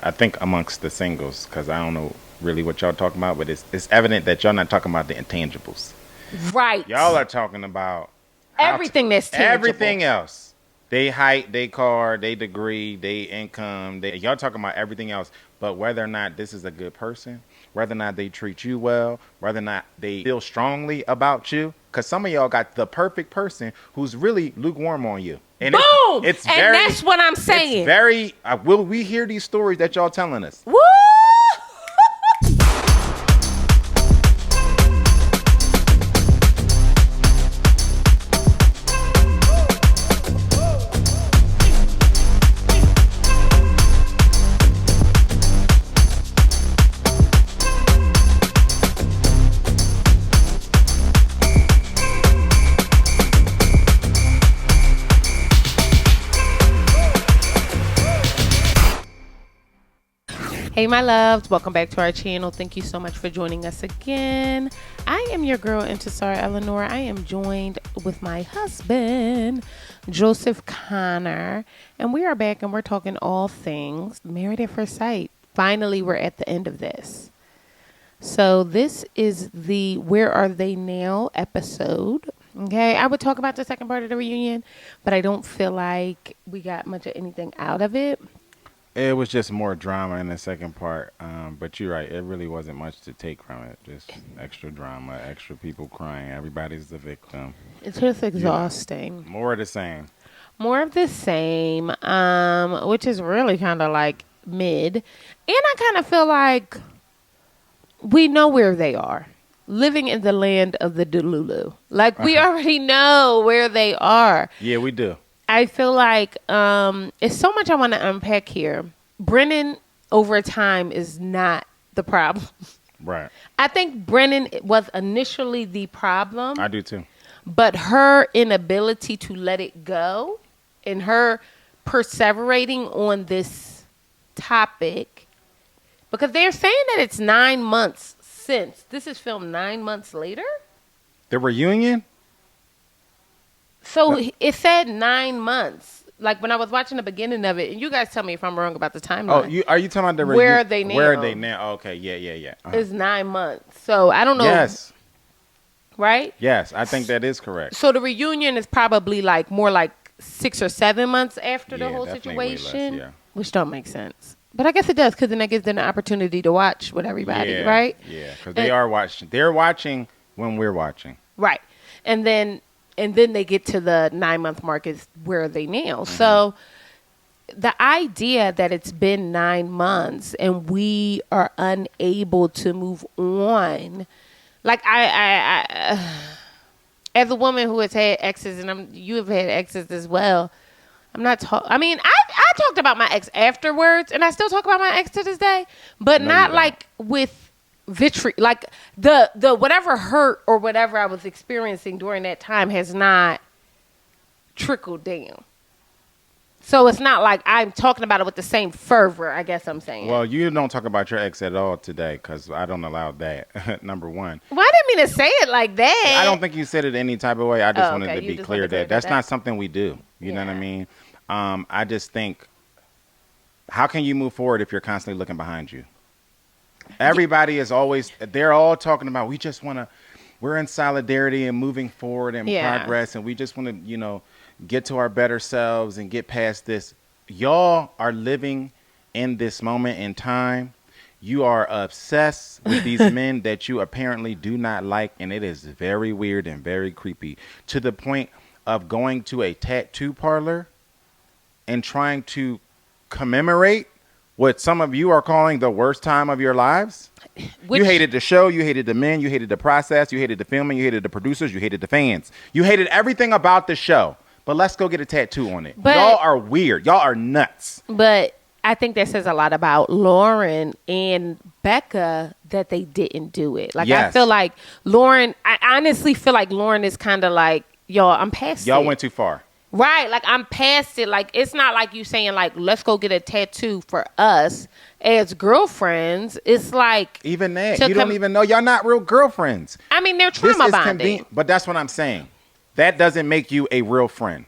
I think amongst the singles, because I don't know really what y'all talking about, but it's evident that y'all not talking about the intangibles. Right. Y'all are talking about everything that's tangible. everything else. They height, they car, they degree, they income. Y'all talking about everything else, but whether or not this is a good person, whether or not they treat you well, whether or not they feel strongly about you. Because some of y'all got the perfect person who's really lukewarm on you. And Boom! It's and very, that's what I'm saying. It's very, will we hear these stories that y'all telling us? Woo! Hey, my loves, welcome back to our channel. Thank you so much for joining us again. I am your girl, Zar Eleanor. I am joined with my husband, Joseph Conner, and we are back and we're talking all things Married at First Sight. Finally, we're at the end of this. So this is the Where Are They Now episode. Okay, I would talk about the second part of the reunion, but I don't feel like we got much of anything out of it. It was just more drama in the second part, but you're right. It really wasn't much to take from it. Just extra drama, extra people crying. Everybody's the victim. It's just exhausting. Yeah. More of the same. More of the same, which is really kind of like mid. And I kind of feel like we know where they are. Living in the land of the Delulu. Like, we already know where they are. Yeah, we do. I feel like it's so much I want to unpack here. Brennan, over time, is not the problem. Right. I think Brennan was initially the problem. I do too. But her inability to let it go and her perseverating on this topic, because they're saying that it's 9 months since. This is filmed 9 months later? The reunion? So it said 9 months. Like when I was watching the beginning of it, and you guys tell me if I'm wrong about the timeline. Oh, are you talking about the reunion? Where are they now? Where are they now? Oh, okay, yeah. It's 9 months. So I don't know. Yes. Right? Yes, I think that is correct. So the reunion is probably like more like 6 or 7 months after the whole definitely way situation, less, which don't make sense. But I guess it does, because then that gives them an opportunity to watch with everybody, right? Yeah, because they are watching. They're watching when we're watching. Right. And then they get to the 9 month mark is where are they now. Mm-hmm. So the idea that it's been 9 months and we are unable to move on, like I as a woman who has had exes, and you have had exes as well, I'm not talking. I mean, I talked about my ex afterwards, and I still talk about my ex to this day, but not like with vitriol. Like the whatever hurt or whatever I was experiencing during that time has not trickled down. So it's not like I'm talking about it with the same fervor, I guess I'm saying. Well, you don't talk about your ex at all today, because I don't allow that, number one. Well, I didn't mean to say it like that. I don't think you said it any type of way. I just wanted to you be just clear wanted to that that's not something we do. You know Yeah. what I mean? I just think, how can you move forward if you're constantly looking behind you? Everybody is always, they're all talking about, we're in solidarity and moving forward and progress, and we just want to, get to our better selves and get past this. Y'all are living in this moment in time. You are obsessed with these men that you apparently do not like, and it is very weird and very creepy, to the point of going to a tattoo parlor and trying to commemorate what some of you are calling the worst time of your lives. You hated the show, you hated the men, you hated the process, you hated the filming, you hated the producers, you hated the fans. You hated everything about the show. But let's go get a tattoo on it. Y'all are weird. Y'all are nuts. But I think that says a lot about Lauren and Becca that they didn't do it. Like, yes. I feel like Lauren, I honestly feel like Lauren is kind of like, y'all, I'm past it. Y'all went too far. Right. Like, I'm past it. Like, it's not like you saying, like, let's go get a tattoo for us as girlfriends. It's like. Even that. You don't even know. Y'all not real girlfriends. I mean, they're trauma bonding. But that's what I'm saying. That doesn't make you a real friend.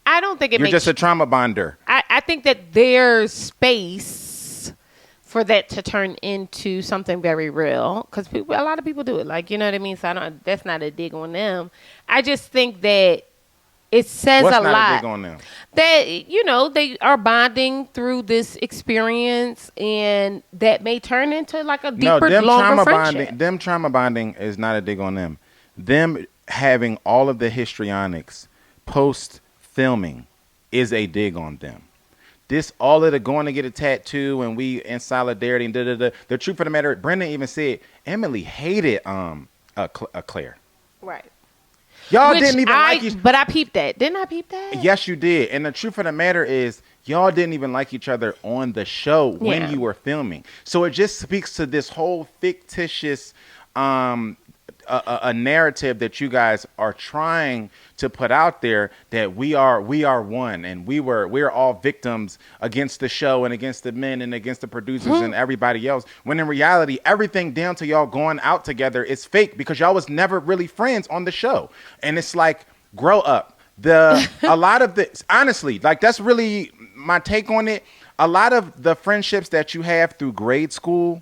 I don't think You're just a trauma bonder. I think that their space for that to turn into something very real, because a lot of people do it, like, you know what I mean. So that's not a dig on them. I just think that it says What's a not lot a dig on them? that, you know, they are bonding through this experience, and that may turn into like a No, deeper, longer friendship. them trauma bonding is not a dig on them. Them having all of the histrionics post filming is a dig on them. This all of the going to get a tattoo and we in solidarity and da da da. The truth of the matter, Brendan even said Emily hated Claire. Right. Y'all Which didn't even like each. But I peeped that. Didn't I peep that? Yes, you did. And the truth of the matter is, y'all didn't even like each other on the show when Yeah. you were filming. So it just speaks to this whole fictitious a narrative that you guys are trying to put out there, that we are one, and we're all victims against the show and against the men and against the producers and everybody else, when in reality everything down to y'all going out together is fake, because y'all was never really friends on the show. And it's like, grow up. A lot of the, honestly, like, that's really my take on it. A lot of the friendships that you have through grade school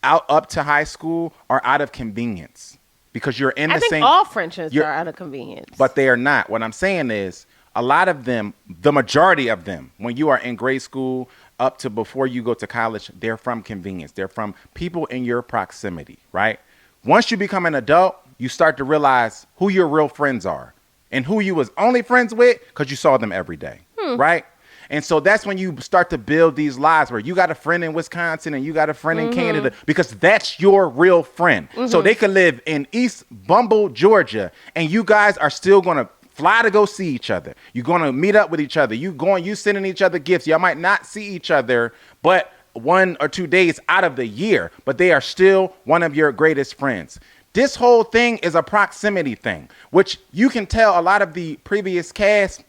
out up to high school are out of convenience, because you're in the I think same. all friendships are out of convenience. But they are not. What I'm saying is, a lot of them, the majority of them, when you are in grade school up to before you go to college, they're from convenience. They're from people in your proximity, right? Once you become an adult, you start to realize who your real friends are and who you was only friends with because you saw them every day, right? And so that's when you start to build these lives where you got a friend in Wisconsin and you got a friend in Canada, because that's your real friend. So they could live in East Bumble, Georgia, and you guys are still going to fly to go see each other. You're going to meet up with each other. You sending each other gifts. Y'all might not see each other, but 1 or 2 days out of the year, but they are still one of your greatest friends. This whole thing is a proximity thing, which you can tell a lot of the previous cast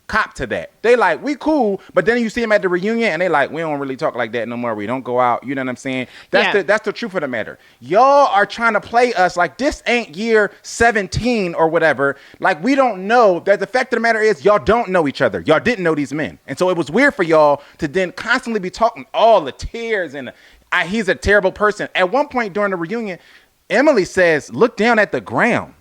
cop to that. They like, we cool, but then you see them at the reunion and they like, we don't really talk like that no more. We don't go out. You know what I'm saying? That's the truth of the matter. Y'all are trying to play us like this ain't year 17 or whatever. Like, we don't know. That the fact of the matter is, y'all don't know each other. Y'all didn't know these men. And so it was weird for y'all to then constantly be talking all the tears and he's a terrible person. At one point during the reunion, Emily says, look down at the ground.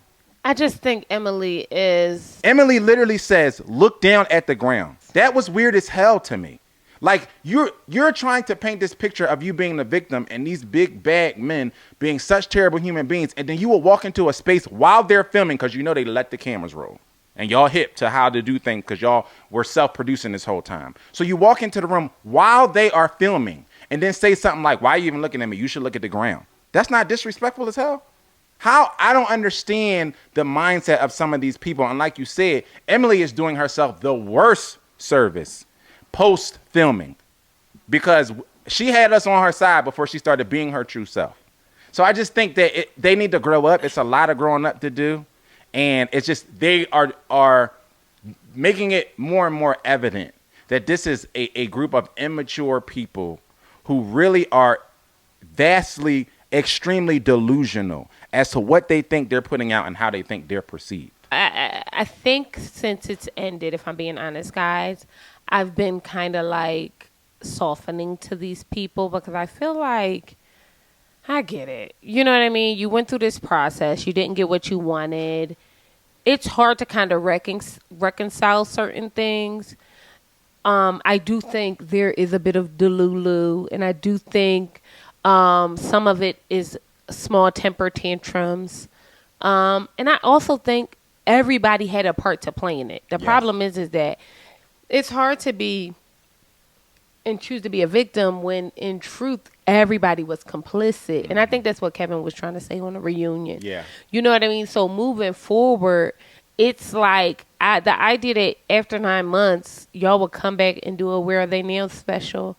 I just think Emily literally says, look down at the ground. That was weird as hell to me. Like, you're trying to paint this picture of you being the victim and these big bad men being such terrible human beings, and then you will walk into a space while they're filming, because you know they let the cameras roll. And y'all hip to how to do things because y'all were self-producing this whole time. So you walk into the room while they are filming and then say something like, why are you even looking at me? You should look at the ground. That's not disrespectful as hell? How? I don't understand the mindset of some of these people. And like you said, Emily is doing herself the worst service post filming, because she had us on her side before she started being her true self. So I just think that they need to grow up. It's a lot of growing up to do. And it's just, they are making it more and more evident that this is a group of immature people who really are vastly, extremely delusional as to what they think they're putting out and how they think they're perceived. I think since it's ended, if I'm being honest, guys, I've been kind of like softening to these people, because I feel like I get it. You know what I mean? You went through this process. You didn't get what you wanted. It's hard to kind of reconcile certain things. I do think there is a bit of delulu, and I do think some of it is small temper tantrums. And I also think everybody had a part to play in it. The problem is that it's hard to be and choose to be a victim when in truth everybody was complicit. And I think that's what Kevin was trying to say on the reunion. Yeah. You know what I mean? So moving forward, it's like the idea that after 9 months, y'all would come back and do a Where Are They Now special,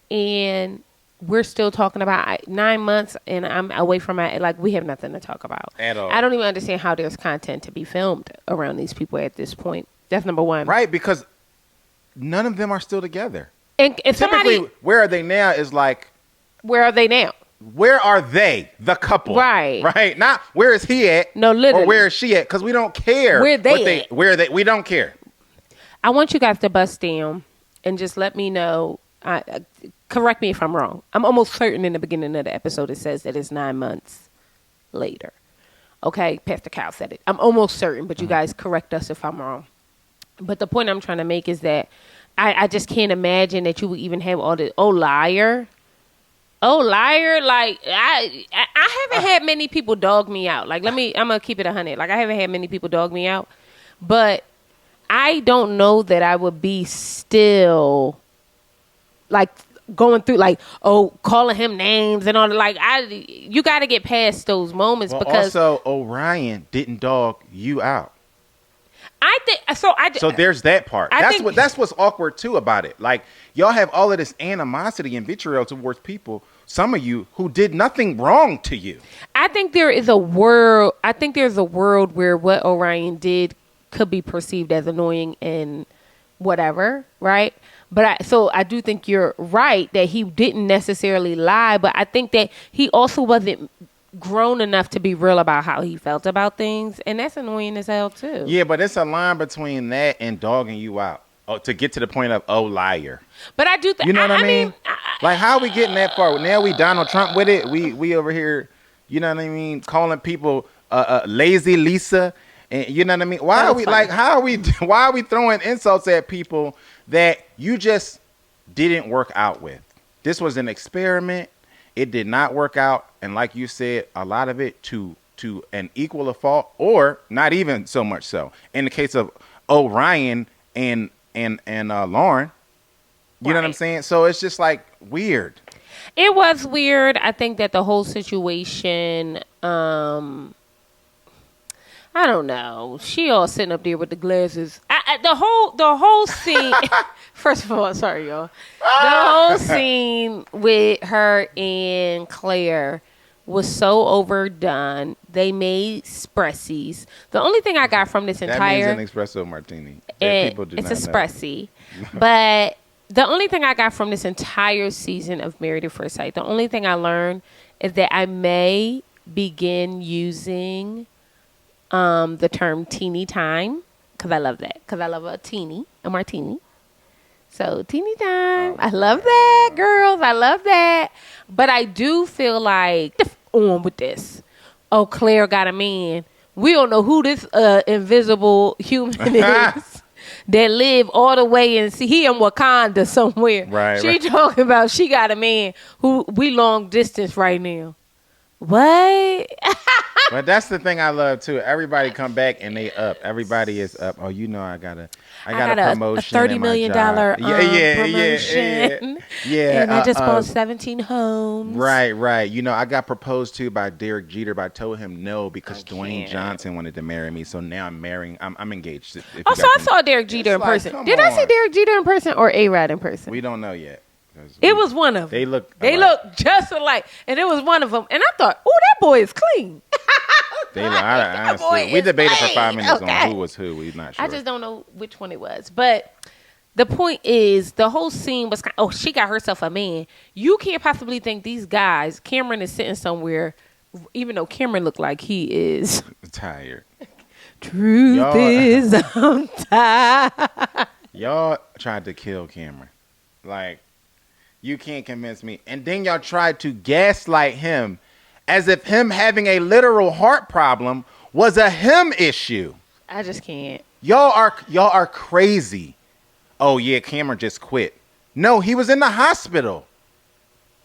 and we're still talking about 9 months and I'm away from my, like, we have nothing to talk about. At all. I don't even understand how there's content to be filmed around these people at this point. That's number one. Right, because none of them are still together. And if Typically, somebody, Where Are They Now is like, where are they now? where are they, the couple? Right. Right? Not where is he at? No, literally. Or where is she at? Because we don't care. Where they at? Where they? We don't care. I want you guys to bust down and just let me know. correct me if I'm wrong. I'm almost certain in the beginning of the episode it says that it's 9 months later. Okay, Pastor Cal said it. I'm almost certain, but you guys correct us if I'm wrong. But the point I'm trying to make is that I just can't imagine that you would even have all the liar. Oh, liar. Like, I haven't had many people dog me out. Like, I'm going to keep it 100. Like, I haven't had many people dog me out. But I don't know that I would be still, like, going through, like, calling him names and all. Like, you got to get past those moments. Well, because also, Orion didn't dog you out. I think so. So there's that part. That's what's awkward too about it. Like, y'all have all of this animosity and vitriol towards people. Some of you who did nothing wrong to you. I think there's a world where what Orion did could be perceived as annoying and whatever, right? But I do think you're right that he didn't necessarily lie, but I think that he also wasn't grown enough to be real about how he felt about things, and that's annoying as hell too. Yeah, but it's a line between that and dogging you out to get to the point of liar. But I do think, you know what I mean? Like, how are we getting that far? Now we Donald Trump with it. We over here, you know what I mean, calling people lazy Lisa, and you know what I mean. Why are we funny. Why are we throwing insults at people that you just didn't work out with? This was an experiment. It did not work out, and like you said, a lot of it to an equal of fault, or not even so much so. In the case of Orion and Lauren, you know what I'm saying? So it's just like weird. It was weird. I think that the whole situation, I don't know. She all sitting up there with the glasses. The whole scene. First of all, sorry, y'all. The whole scene with her and Claire was so overdone. They made espressis. The only thing I got from this that entire means an espresso martini. People do it's espressi. But the only thing I got from this entire season of Married at First Sight, the only thing I learned is that I may begin using the term teeny time, because I love that. Because I love a martini. So teeny time. I love that, girls. I love that. But I do feel like, on with this. Oh, Claire got a man. We don't know who this invisible human is that live all the way in, see, he in Wakanda somewhere. Right. She talking about she got a man who we long distance right now. What? But that's the thing I love too. Everybody come back and they up. Everybody is up. Oh, you know, I got a promotion. A $30 million promotion. Yeah. And I just bought 17 homes. Right. You know, I got proposed to by Derek Jeter, but I told him no because Dwayne Johnson wanted to marry me. So now I'm engaged. So I saw Derek Jeter in person. Did I see Derek Jeter in person or A-Rod in person? We don't know yet. It was one of them. They look just alike, and it was one of them. And I thought, oh, that boy is clean. We debated for 5 minutes on who was who. We're not sure. I just don't know which one it was. But the point is, the whole scene was kind of, she got herself a man. You can't possibly think these guys, Cameron is sitting somewhere, even though Cameron looked like he is tired. Truth is, I'm tired. Y'all tried to kill Cameron. Like, you can't convince me. And then y'all tried to gaslight him as if him having a literal heart problem was a him issue. I just can't. Y'all are crazy. Oh yeah, Cameron just quit. No, he was in the hospital.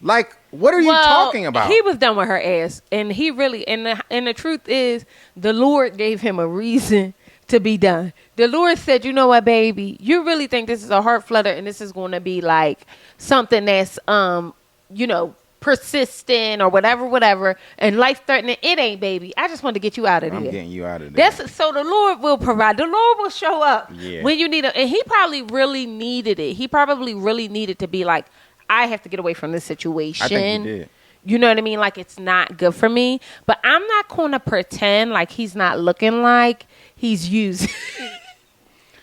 Like, what are you talking about? He was done with her ass, and he really, and the truth is, the Lord gave him a reason to be done. The Lord said, you know what, baby, you really think this is a heart flutter and this is going to be like something that's, persistent or whatever, and life-threatening. It ain't, baby. I just want to get you out of there. I'm getting you out of there. So the Lord will provide. The Lord will show up when you need it. And he probably really needed it. He probably really needed to be like, I have to get away from this situation. I think he did. You know what I mean? Like, it's not good for me. But I'm not going to pretend like he's not looking like he's using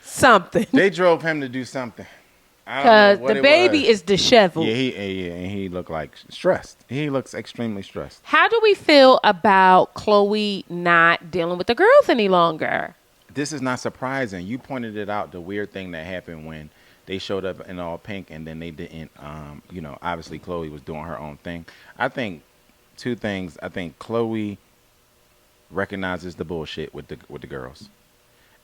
something. They drove him to do something. Because the baby is disheveled. Yeah, he looked like stressed. He looks extremely stressed. How do we feel about Chloe not dealing with the girls any longer? This is not surprising. You pointed it out, the weird thing that happened when they showed up in all pink, and then they didn't. Obviously Chloe was doing her own thing. I think two things. I think Chloe recognizes the bullshit with the girls,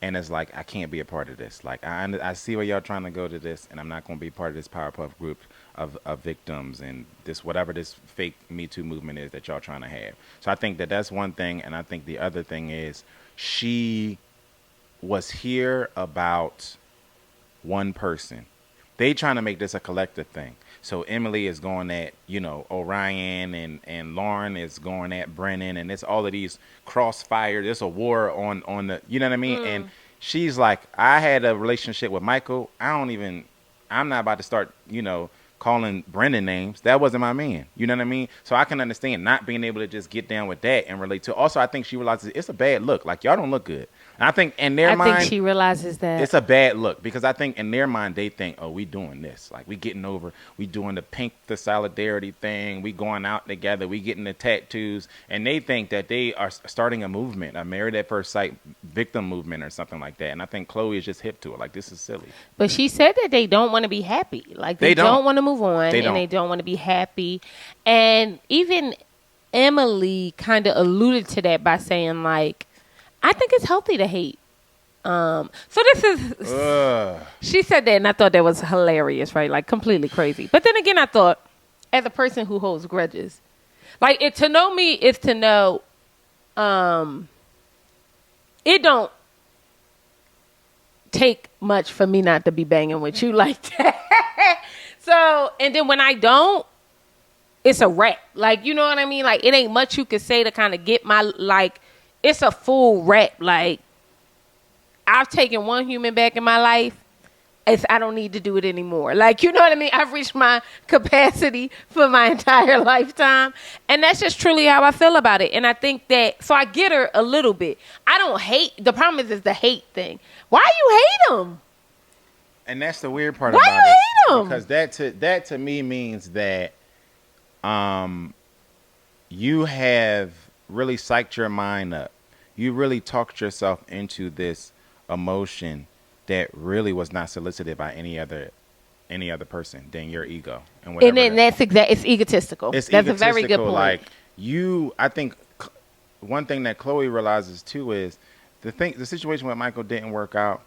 and it's like, I can't be a part of this. Like, I see where y'all trying to go to this, and I'm not going to be part of this Powerpuff group of victims and this whatever this fake Me Too movement is that y'all trying to have. So I think that that's one thing, and I think the other thing is she was here about one person. They trying to make this a collective thing. So Emily is going at, Orion, and Lauren is going at Brennan, and it's all of these crossfire. There's a war on the, you know what I mean? And she's like, I had a relationship with Michael. I'm not about to start, calling Brendan names. That wasn't my man. You know what I mean? So I can understand not being able to just get down with that and relate to. Also, I think she realizes it's a bad look. Like, y'all don't look good. And I think in their mind, I think she realizes that it's a bad look, because I think in their mind they think, oh, we doing this. Like, we getting over, we doing the solidarity thing. We going out together. We getting the tattoos. And they think that they are starting a movement, a Married at First Sight victim movement or something like that. And I think Chloe is just hip to it. Like, this is silly. But she said that they don't want to be happy. Like, they don't want to move on, they don't want to be happy. And even Emily kind of alluded to that by saying, like, I think it's healthy to hate. So this is, she said that, and I thought that was hilarious, right? Like, completely crazy. But then again, I thought, as a person who holds grudges, like, to know me is to know, it don't take much for me not to be banging with you like that. So, and then when I don't, it's a wrap. Like, you know what I mean? Like, it ain't much you could say to kind of get my, like, it's a full wrap. Like, I've taken one human back in my life. I don't need to do it anymore. Like, you know what I mean? I've reached my capacity for my entire lifetime. And that's just truly how I feel about it. And I think that, so I get her a little bit. I don't hate, the problem is the hate thing. Why you hate them? And that's the weird part Why about you it. hate them? Because that to me means that you have really psyched your mind up. You really talked yourself into this emotion that really was not solicited by any other person than your ego. And then that's it's egotistical. That's a very good point. Like, I think one thing that Chloe realizes too is the situation with Michael didn't work out,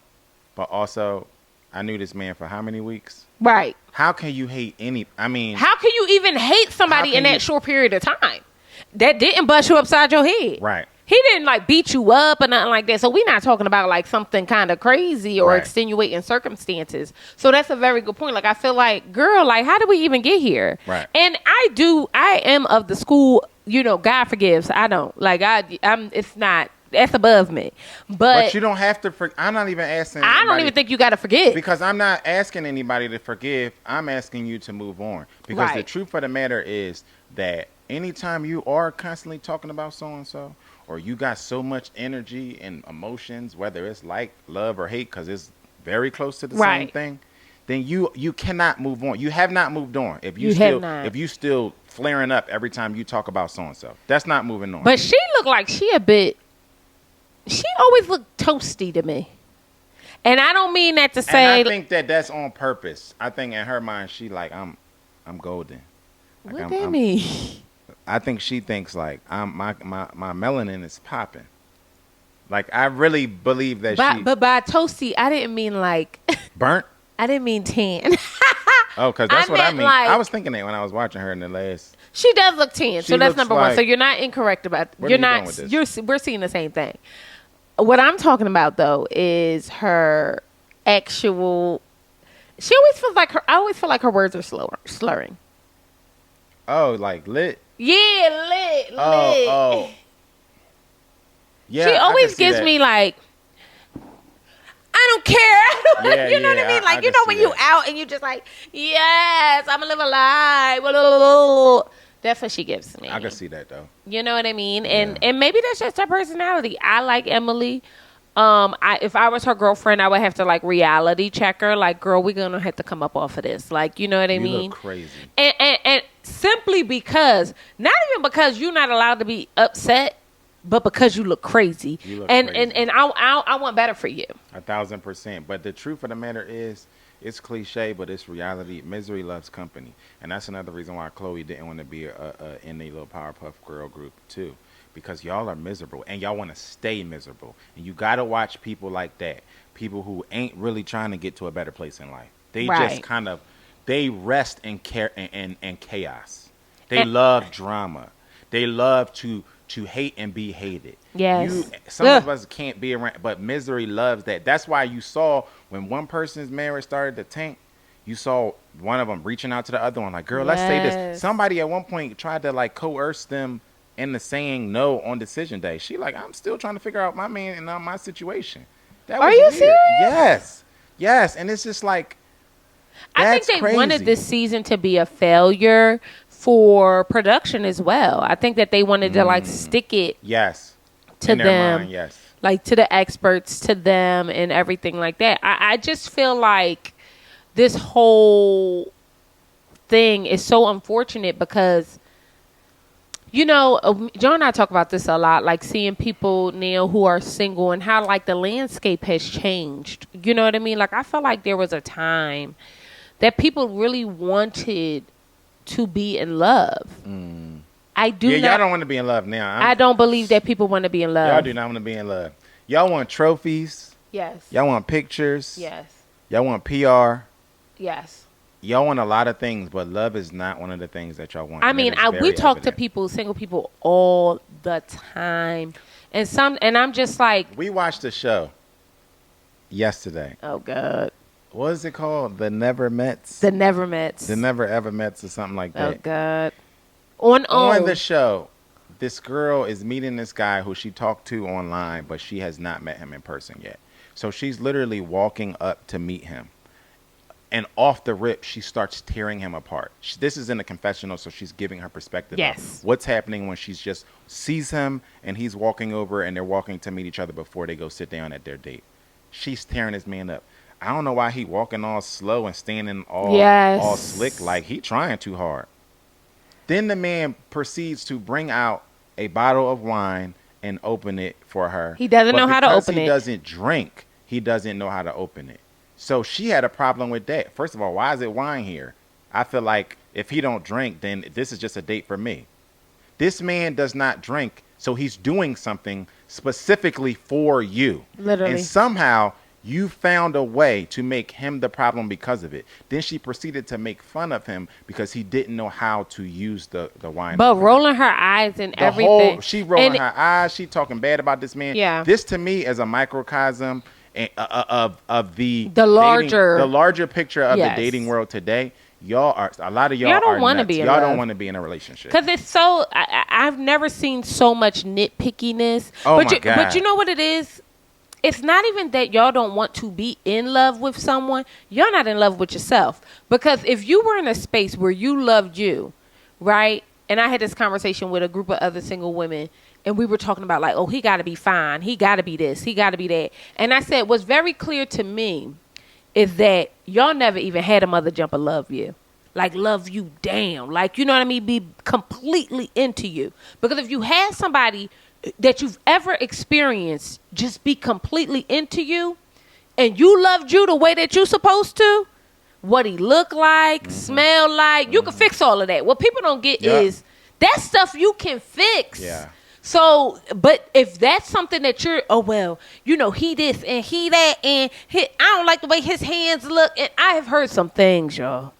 but also I knew this man for how many weeks? Right. How can you hate how can you even hate somebody in that short period of time that didn't bust you upside your head? Right. He didn't, like, beat you up or nothing like that. So we're not talking about, like, something kind of crazy or extenuating circumstances. So that's a very good point. Like, I feel like, girl, like, how did we even get here? Right. And I am of the school, God forgives. I don't. Like, it's not, that's above me. But you don't have to, I'm not even asking anybody, I don't even think you got to forgive. Because I'm not asking anybody to forgive. I'm asking you to move on. Because the truth of the matter is that anytime you are constantly talking about so-and-so, or you got so much energy and emotions, whether it's like love or hate, because it's very close to the same thing, then you cannot move on. You have not moved on. If you still flaring up every time you talk about so and so, that's not moving on. But she looked like she always looked toasty to me. And I don't mean that to say. And I think that that's on purpose. I think in her mind, she like, I'm golden. Like, what that mean? I think she thinks like my melanin is popping. Like, I really believe that But by toasty, I didn't mean like burnt. I didn't mean tan. Oh, because that's what I mean. Like, I was thinking that when I was watching her in the last. She does look tan, so that's number one. So you're not incorrect about. We're seeing the same thing. What I'm talking about though is her actual. She always feels like her. I always feel like her words are slurring. Oh, like lit. Yeah, lit. Oh. Yeah, she always gives me like, I don't care. Yeah, you know what I mean? Like, you know when you out and you just like, yes, I'm gonna live a lie. That's what she gives me. I can see that though. You know what I mean? And maybe that's just her personality. I like Emily. If I was her girlfriend, I would have to like reality check her. Like, girl, we're gonna have to come up off of this. Like, you know what I mean? You look crazy. And simply because, not even because you're not allowed to be upset, but because you look crazy. You look crazy. And I want better for you. 1,000%. But the truth of the matter is, it's cliche, but it's reality. Misery loves company, and that's another reason why Chloe didn't want to be in a little Powerpuff Girl group too, because y'all are miserable and y'all want to stay miserable, and you gotta watch people like that, people who ain't really trying to get to a better place in life. They just Right. kind of they rest in care and chaos. They And- love drama. They love to hate and be hated. Yes. Some Ugh. of us can't be around, but misery loves that. That's why you saw when one person's marriage started to tank, you saw one of them reaching out to the other one like, "Girl, let's say this." Yes. Somebody at one point tried to like coerce them into saying no on decision day. She like, "I'm still trying to figure out my man and my situation." That Are was you weird. serious? Yes, yes, and it's just like I that's think they crazy. wanted this season to be a failure for production as well. I think that they wanted to like stick it Yes, to in their them, mind, yes. like to the experts, to them, and everything like that. I just feel like this whole thing is so unfortunate because, you know, John and I talk about this a lot, like seeing people now who are single and how like the landscape has changed. You know what I mean? Like I felt like there was a time that people really wanted to be in love. I do Yeah, y'all not. don't want to be in love now. I don't believe that people want to be in love. Y'all do not want to be in love. Y'all want trophies. Yes. Y'all want pictures. Yes. Y'all want PR. Yes. Y'all want a lot of things, but love is not one of the things that y'all want. I And mean, it is we very talk to evident. people, single people, all the time, and I'm just like, We watched a show yesterday. oh god, What is it called? The Never Mets? the Never Mets. The Never Ever Mets or something like Oh that. god, On the show, this girl is meeting this guy who she talked to online, but she has not met him in person yet. So she's literally walking up to meet him. And off the rip, she starts tearing him apart. This is in the confessional, so she's giving her perspective Yes. of what's happening when she's just sees him and he's walking over and they're walking to meet each other before they go sit down at their date. She's tearing this man up. I don't know why he walking all slow and standing all slick, like he trying too hard. Then the man proceeds to bring out a bottle of wine and open it for her. He doesn't But know how to because open it. He doesn't drink. He doesn't know how to open it. So she had a problem with that. First of all, why is it wine here? I feel like if he don't drink, then this is just a date for me. This man does not drink, so he's doing something specifically for you. Literally. And somehow you found a way to make him the problem because of it. Then she proceeded to make fun of him because he didn't know how to use the wine. but rolling her eyes and everything. She rolling And her eyes. She talking bad about this man. Yeah. This to me is a microcosm of the larger picture of Yes. the dating world today. A lot of y'all Y'all don't are wanna nuts. be in Y'all love. don't want to be in a relationship. Because it's so, I've never seen so much nitpickiness. Oh, but my you, God. But you know what it is? It's not even that y'all don't want to be in love with someone. You're not in love with yourself. Because if you were in a space where you loved you, right? And I had this conversation with a group of other single women, and we were talking about like, oh, he got to be fine. He got to be this. He got to be that. And I said, what's very clear to me is that y'all never even had a mother jumper love you. Like, love you down. Like, you know what I mean? Be completely into you. Because if you had somebody that you've ever experienced just be completely into you, and you loved you the way that you're supposed to, what he look like, smell like, you can fix all of that. What people don't get is that stuff you can fix. Yeah. So, but if that's something that you're, oh, well, you know, he this and he that, and I don't like the way his hands look, and I have heard some things, y'all.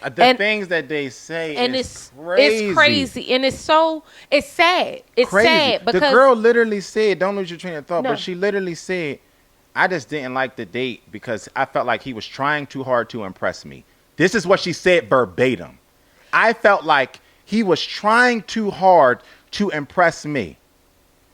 The things that they say And is crazy. it's crazy, and it's sad. It's Crazy. sad because the girl literally said, don't lose your train of thought, No. but she literally said, I just didn't like the date because I felt like he was trying too hard to impress me. This is what she said verbatim. I felt like he was trying too hard to impress me.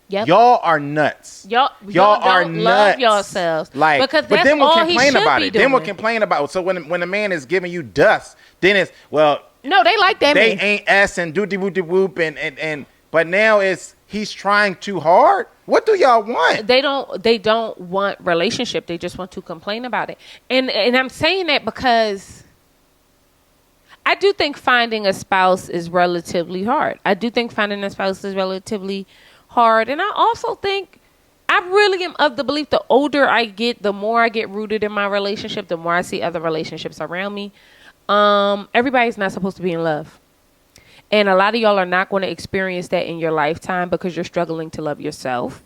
Yep. Y'all are nuts. Y'all are don't nuts. love yourselves. Like, because but that's then we'll all he complain should about be it. Then we'll doing. complain about it. So when a man is giving you dust, then it's, well, No, they like that they man. ain't S and doo whoop whoop and but now it's he's trying too hard. What do y'all want? They don't want relationship. They just want to complain about it. And I'm saying that because I do think finding a spouse is relatively hard. And I also think, I I really am of the belief the older I get, the more I get rooted in my relationship, the more I see other relationships around me. Everybody's not supposed to be in love. And a lot of y'all are not going to experience that in your lifetime because you're struggling to love yourself.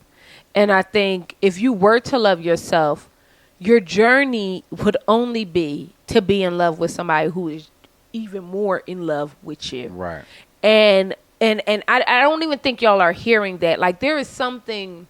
And I think if you were to love yourself, your journey would only be to be in love with somebody who is even more in love with you. Right. And I don't even think y'all are hearing that. Like, there is something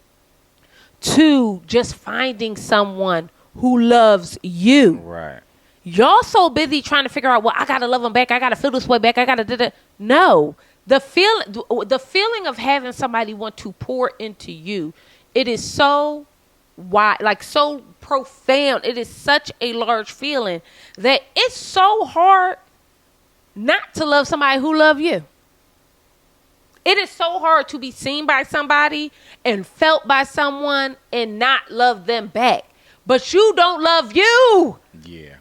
to just finding someone who loves you. Right. Y'all so busy trying to figure out, well, I gotta love them back. I gotta feel this way back. I gotta do that. No, the feeling of having somebody want to pour into you, it is so wide, like so profound. It is such a large feeling that it's so hard not to love somebody who love you. It is so hard to be seen by somebody and felt by someone and not love them back. But you don't love you. Yeah.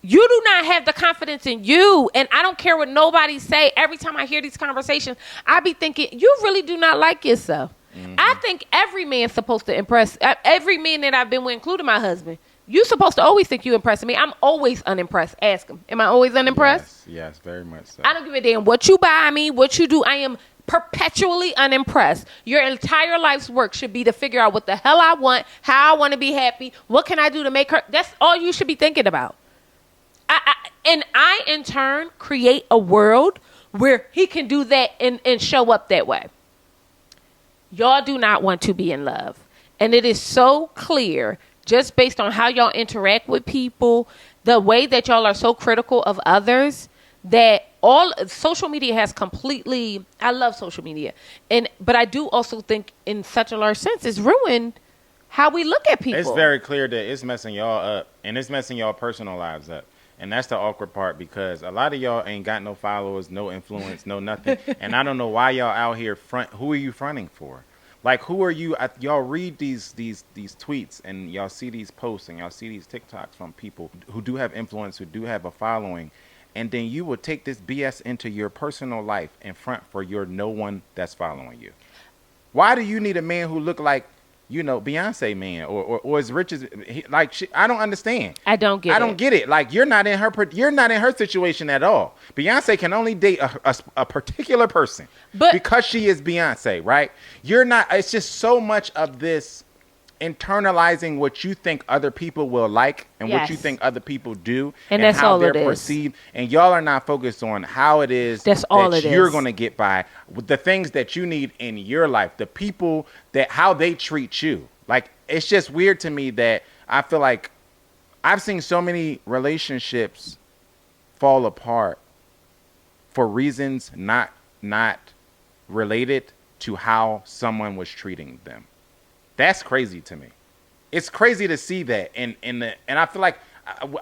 You do not have the confidence in you. And I don't care what nobody say. Every time I hear these conversations, I be thinking, you really do not like yourself. Mm-hmm. I think every man's supposed to impress. Every man that I've been with, including my husband, you supposed to always think you impressing me. I'm always unimpressed. Ask him. Am I always unimpressed? Yes, very much so. I don't give a damn what you buy me, what you do. I am perpetually unimpressed. Your entire life's work should be to figure out what the hell I want, how I want to be happy, what can I do to make her. That's all you should be thinking about. I in turn create a world where he can do that and show up that way. Y'all do not want to be in love. And it is so clear, just based on how y'all interact with people, the way that y'all are so critical of others, that all social media has completely, I love social media. But I do also think in such a large sense it's ruined how we look at people. It's very clear that it's messing y'all up, and it's messing y'all personal lives up. And that's the awkward part, because a lot of y'all ain't got no followers, no influence, no nothing. And I don't know why y'all out here who are you fronting for? Like, who are you? Y'all read these tweets and y'all see these posts and y'all see these TikToks from people who do have influence, who do have a following. And then you will take this BS into your personal life and front for your no one that's following you. Why do you need a man who look like, Beyonce man or as rich as I don't understand. I don't get it. Like, you're not in her situation at all. Beyonce can only date a particular person, but because she is Beyonce, right? You're not. It's just so much of this internalizing what you think other people will like and what you think other people do and that's how all they're it is. Perceived. And y'all are not focused on how it is that's all it you're is. going to get by with the things that you need in your life, the people how they treat you. Like, it's just weird to me that I feel like I've seen so many relationships fall apart for reasons not related to how someone was treating them. That's crazy to me. It's crazy to see that, and I feel like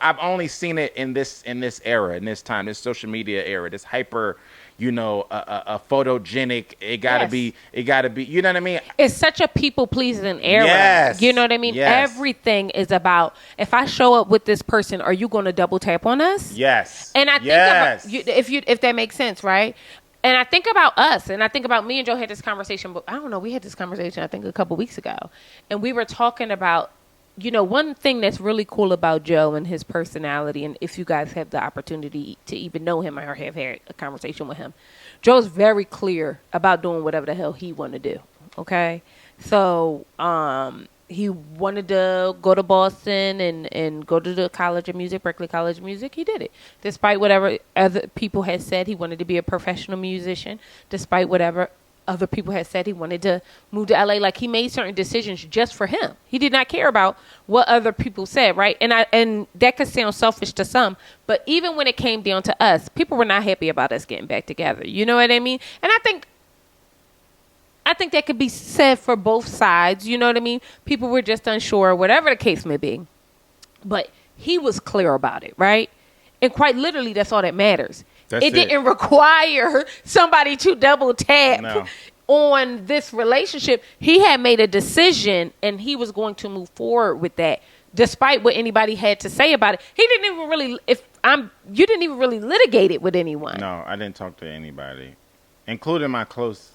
I've only seen it in this era, in this time, this social media era, this hyper, a photogenic. It gotta be. You know what I mean? It's such a people pleasing era. Yes. You know what I mean? Yes. Everything is about, if I show up with this person, are you going to double tap on us? Yes. And I think about if that makes sense, right? And I think about us, and I think about me and Joe had this conversation, but I don't know, we had this conversation, I think, a couple weeks ago. And we were talking about, one thing that's really cool about Joe and his personality, and if you guys have the opportunity to even know him or have had a conversation with him, Joe's very clear about doing whatever the hell he want to do, okay? So he wanted to go to Boston and go to the College of Music, Berklee College of Music. He did it. Despite whatever other people had said, he wanted to be a professional musician. Despite whatever other people had said, he wanted to move to LA. Like, he made certain decisions just for him. He did not care about what other people said, right? And that could sound selfish to some, but even when it came down to us, people were not happy about us getting back together. You know what I mean? And I think that could be said for both sides. You know what I mean? People were just unsure, whatever the case may be. But he was clear about it, right? And quite literally, that's all that matters. It didn't require somebody to double tap on this relationship. He had made a decision, and he was going to move forward with that, despite what anybody had to say about it. He didn't even really, you didn't even really litigate it with anyone. No, I didn't talk to anybody, including my close,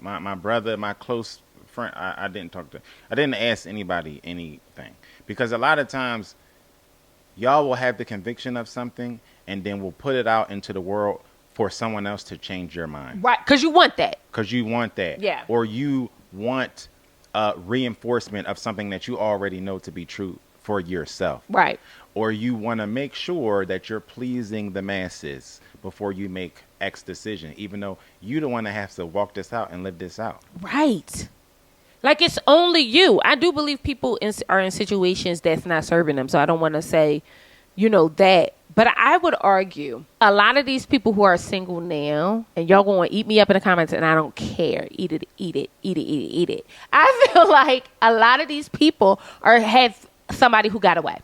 my brother, my close friend. I didn't talk to. I didn't ask anybody anything because a lot of times y'all will have the conviction of something and then we'll put it out into the world for someone else to change your mind. Right, because you want that. Because you want that. Yeah. Or you want reinforcement of something that you already know to be true for yourself. Right. Or you want to make sure that you're pleasing the masses before you make X decision, even though you the one that has to walk this out and live this out. Right. Like, it's only you. I do believe people are in situations that's not serving them. So I don't want to say, that. But I would argue a lot of these people who are single now, and y'all going to eat me up in the comments, and I don't care. Eat it, eat it, eat it, eat it, eat it. I feel like a lot of these people have somebody who got away.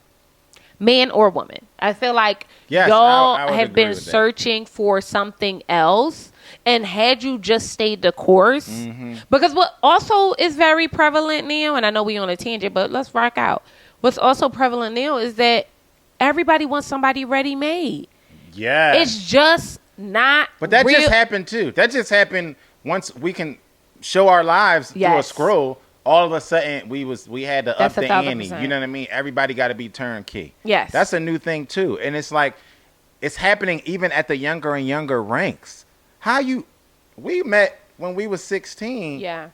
Man or woman. I feel like y'all I would have agree been with that. searching for something else. And had you just stayed the course, because what also is very prevalent now, and I know we on a tangent, but let's rock out. What's also prevalent now is that everybody wants somebody ready-made. Yeah. It's just not But that real. just happened too. That just happened once we can show our lives through a Yes. scroll. All of a sudden, we had to up That's the ante. 1,000%. You know what I mean? Everybody got to be turnkey. Yes. That's a new thing too, and it's like it's happening even at the younger and younger ranks. We met when we was 16. Yeah.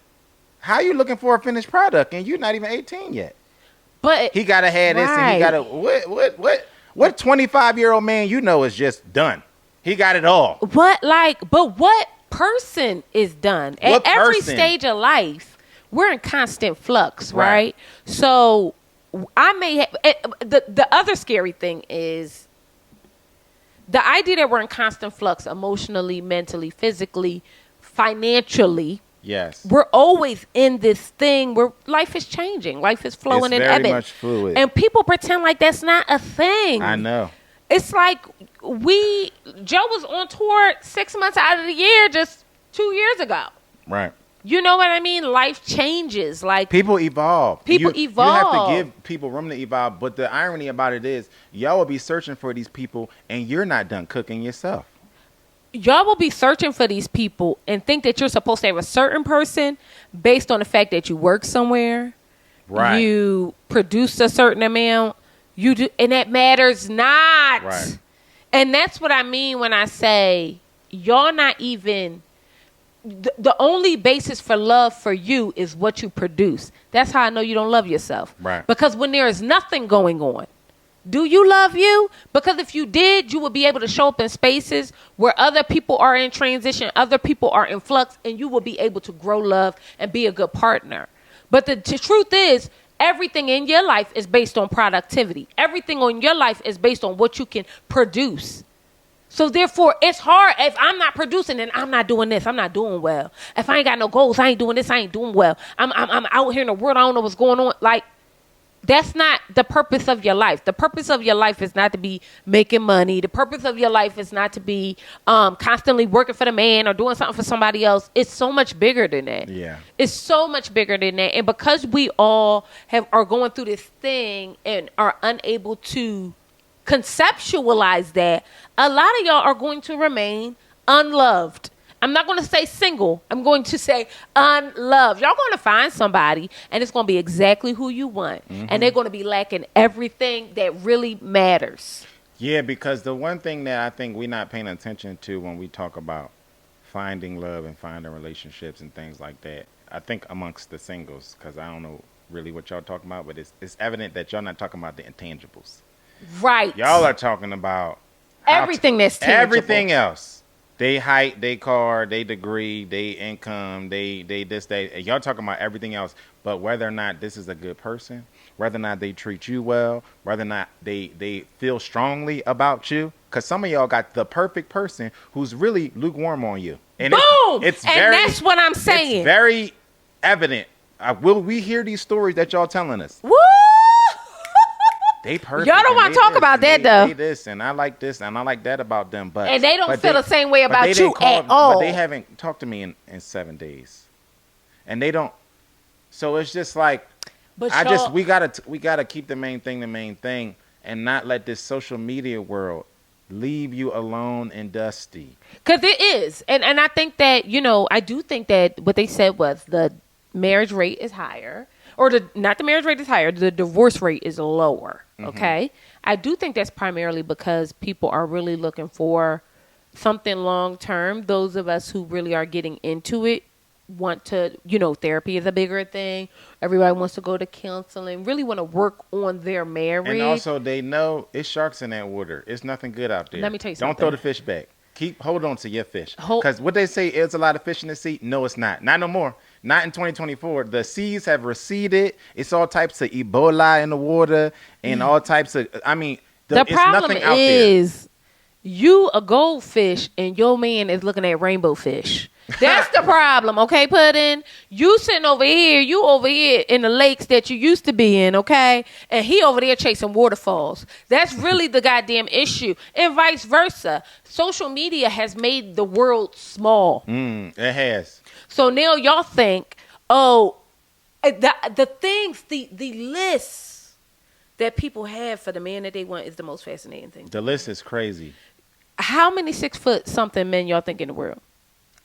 How you looking for a finished product and you're not even 18 yet? But He gotta have this and he gotta what 25-year-old man is just done. He got it all. what person is done? What At every person? stage of life, we're in constant flux, right? Right. So I may have the other scary thing is the idea that we're in constant flux emotionally, mentally, physically, financially. Yes. We're always in this thing where life is changing. Life is flowing It's and very ebbing. much fluid. And people pretend like that's not a thing. I know. It's like Joe was on tour 6 months out of the year just 2 years ago. Right. You know what I mean? Life changes. Like, People evolve. People You have evolve. to give people room to evolve. But the irony about it is, y'all will be searching for these people, and you're not done cooking yourself. y'all will be searching for these people and think that you're supposed to have a certain person based on the fact that you work somewhere. Right. You produce a certain amount. You do, and that matters not. Right. And that's what I mean when I say y'all not even. The only basis for love for you is what you produce. That's how I know you don't love yourself. Right. Because when there is nothing going on, do you love you? Because if you did, you would be able to show up in spaces where other people are in transition, other people are in flux, and you will be able to grow love and be a good partner. But the truth is, everything in your life is based on productivity. Everything in your life is based on what you can produce. So therefore, it's hard. If I'm not producing, then I'm not doing this. I'm not doing well. If I ain't got no goals, I ain't doing this. I ain't doing well. I'm out here in the world. I don't know what's going on. Like, that's not the purpose of your life. The purpose of your life is not to be making money. The purpose of your life is not to be constantly working for the man or doing something for somebody else. It's so much bigger than that. Yeah. It's so much bigger than that. And because we all are going through this thing and are unable to conceptualize that, a lot of y'all are going to remain unloved. I'm not going to say single. I'm going to say unloved. Y'all going to find somebody, and it's going to be exactly who you want. Mm-hmm. And they're going to be lacking everything that really matters. Yeah, because the one thing that I think we're not paying attention to when we talk about finding love and finding relationships and things like that, I think amongst the singles, because I don't know really what y'all talking about, but it's evident that y'all not talking about the intangibles. Right. Y'all are talking about everything that's tangible. Everything else. They height, they car, they degree, they income, they this, they. Y'all talking about everything else, but whether or not this is a good person, whether or not they treat you well, whether or not they feel strongly about you. Because some of y'all got the perfect person who's really lukewarm on you. And boom! It's and very, that's what I'm saying. It's very evident. Will we hear these stories that y'all telling us? Woo! They perfect. Y'all don't want to talk about that, though. They this and I like this and I like that about them, and they don't feel the same way about you at But all. they haven't talked to me in 7 days, and they don't. So it's just like, we gotta keep the main thing, and not let this social media world leave you alone and dusty. Because it is, and I think that I do think that what they said was marriage rate is higher, or not the marriage rate is higher, the divorce rate is lower. Okay, I do think that's primarily because people are really looking for something long term. Those of us who really are getting into it want to, therapy is a bigger thing. Everybody wants to go to counseling, really want to work on their marriage. And also, they know it's sharks in that water. It's nothing good out there. Let me tell you Don't something. throw the fish back. Hold on to your fish. Because what they say is a lot of fish in the sea. No, it's not. Not no more. Not in 2024. The seas have receded. It's all types of Ebola in the water and all types of. I mean, the it's problem nothing out there. is you a goldfish and your man is looking at rainbow fish. That's the problem, okay, Puddin'? You sitting over here, you over here in the lakes that you used to be in, okay? And he over there chasing waterfalls. That's really the goddamn issue. And vice versa. Social media has made the world small. It has. So now y'all think, the things, the lists that people have for the man that they want is the most fascinating thing. The list is crazy. How many 6 foot something men y'all think in the world?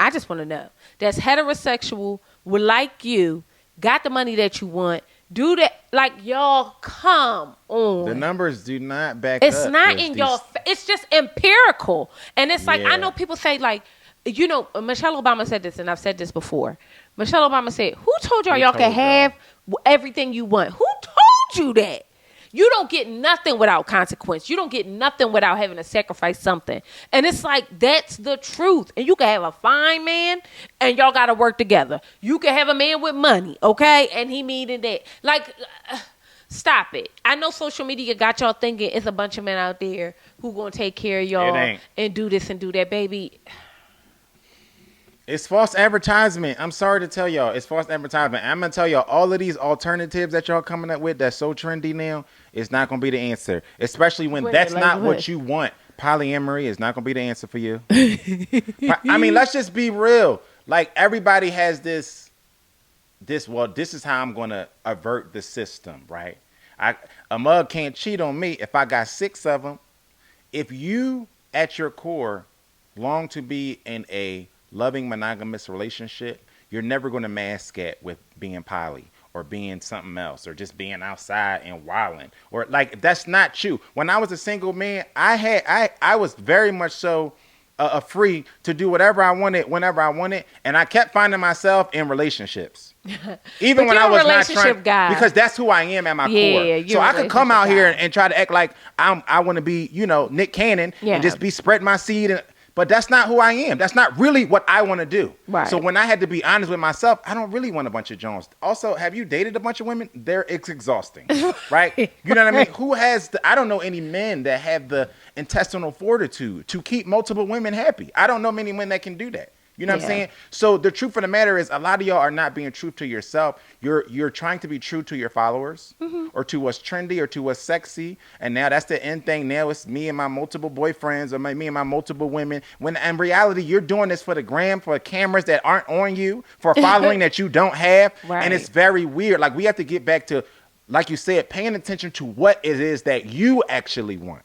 I just want to know. That's heterosexual, would like you, got the money that you want, do that. Like, y'all, come on. The numbers do not back up. It's not in y'all. It's just empirical. And it's like, Yeah. I know people say, like, Michelle Obama said this, and I've said this before. Michelle Obama said, who told y'all can have everything you want? Who told you that? You don't get nothing without consequence. You don't get nothing without having to sacrifice something. And it's like, that's the truth. And you can have a fine man and y'all got to work together. You can have a man with money, okay? And he needed that. Like, stop it. I know social media got y'all thinking it's a bunch of men out there who going to take care of y'all and do this and do that, baby. It's false advertisement. I'm sorry to tell y'all. It's false advertisement. I'm going to tell y'all, all of these alternatives that y'all coming up with that's so trendy now, it's not going to be the answer. Especially when that's not what you want. Polyamory is not going to be the answer for you. I mean, let's just be real. Like, everybody has this, this is how I'm going to avert the system, right? A mug can't cheat on me if I got 6 of them. If you, at your core, long to be in a loving monogamous relationship, you're never going to mask it with being poly or being something else or just being outside and wilding, or like, that's not you. When I was a single man, I was very much so free to do whatever I wanted whenever I wanted, and I kept finding myself in relationships even when I was not trying, because that's who I am at my core. So I could come out here and try to act like I want to be, Nick Cannon and just be spreading my seed, but that's not who I am. That's not really what I want to do. Right. So when I had to be honest with myself, I don't really want a bunch of Jones. Also, have you dated a bunch of women? It's exhausting, right? You know what I mean? Who has I don't know any men that have the intestinal fortitude to keep multiple women happy. I don't know many men that can do that. You know what I'm saying? So the truth of the matter is, a lot of y'all are not being true to yourself. You're trying to be true to your followers, or to what's trendy, or to what's sexy. And now that's the end thing. Now it's me and my multiple boyfriends, or me and my multiple women. When in reality, you're doing this for the gram, for cameras that aren't on you, for a following that you don't have. Right. And it's very weird. Like, we have to get back to, like you said, paying attention to what it is that you actually want.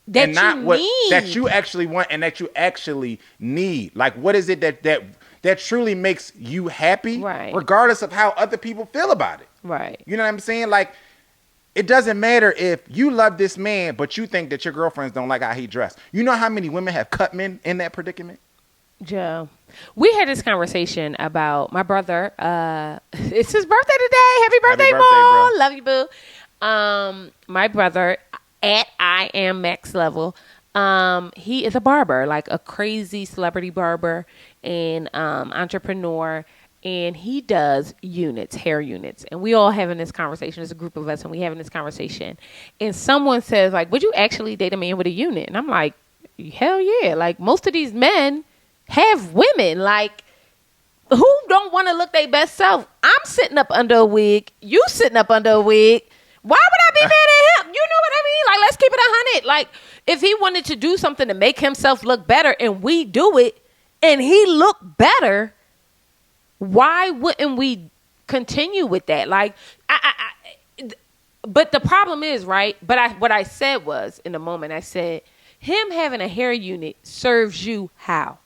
That and not what need. That you actually want and that you actually need. Like, what is it that truly makes you happy, right, regardless of how other people feel about it? Right. You know what I'm saying? Like, it doesn't matter if you love this man, but you think that your girlfriends don't like how he dressed. You know how many women have cut men in that predicament? Joe, we had this conversation about my brother. It's his birthday today. Happy birthday, Mo. Love you, boo. My brother, at I am Max level, he is a barber, like a crazy celebrity barber and entrepreneur, and he does hair units, and we all having this conversation. There's a group of us, and we having this conversation, and someone says, like, would you actually date a man with a unit? And I'm like, hell yeah. Like, most of these men have women. Like, who don't want to look their best self? I'm sitting up under a wig. You sitting up under a wig. Why would I be mad at him? You know what I mean? Like, let's keep it 100. Like, if he wanted to do something to make himself look better and we do it and he look better, why wouldn't we continue with that? Like, but the problem is, right? But what I said was, in the moment, I said, him having a hair unit serves you how?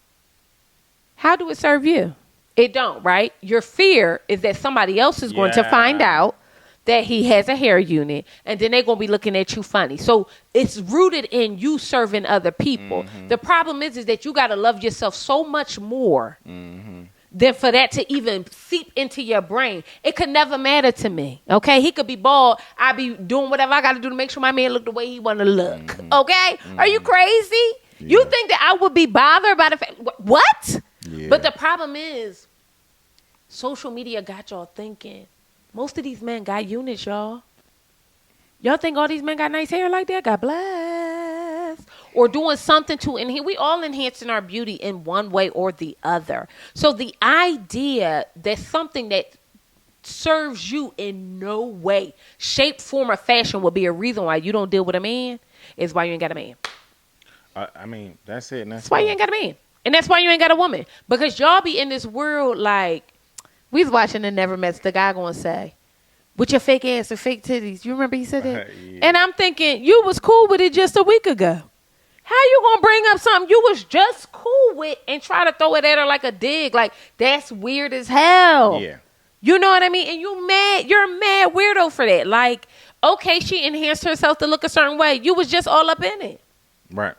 How do it serve you? It don't, right? Your fear is that somebody else is going to find Yeah. out that he has a hair unit, and then they're going to be looking at you funny. So it's rooted in you serving other people. The problem is that you got to love yourself so much more than for that to even seep into your brain. It could never matter to me, okay? He could be bald. I be doing whatever I got to do to make sure my man look the way he want to look, okay? Are you crazy? Yeah. You think that I would be bothered by the fact, what? Yeah. But the problem is, social media got y'all thinking. Most of these men got units, y'all. Y'all think all these men got nice hair like that? God bless. Or doing something to enhance. We all enhancing our beauty in one way or the other. So the idea that something that serves you in no way, shape, form, or fashion will be a reason why you don't deal with a man is why you ain't got a man. I mean, that's it. That's why you ain't got a man. And that's why you ain't got a woman. Because y'all be in this world like, we was watching the Never Mets. The guy gonna say, with your fake ass and fake titties. You remember he said that? Yeah. And I'm thinking, you was cool with it just a week ago. How you gonna bring up something you was just cool with and try to throw it at her like a dig? Like, that's weird as hell. Yeah. You know what I mean? And you're a mad weirdo for that. Like, okay, she enhanced herself to look a certain way. You was just all up in it. Right.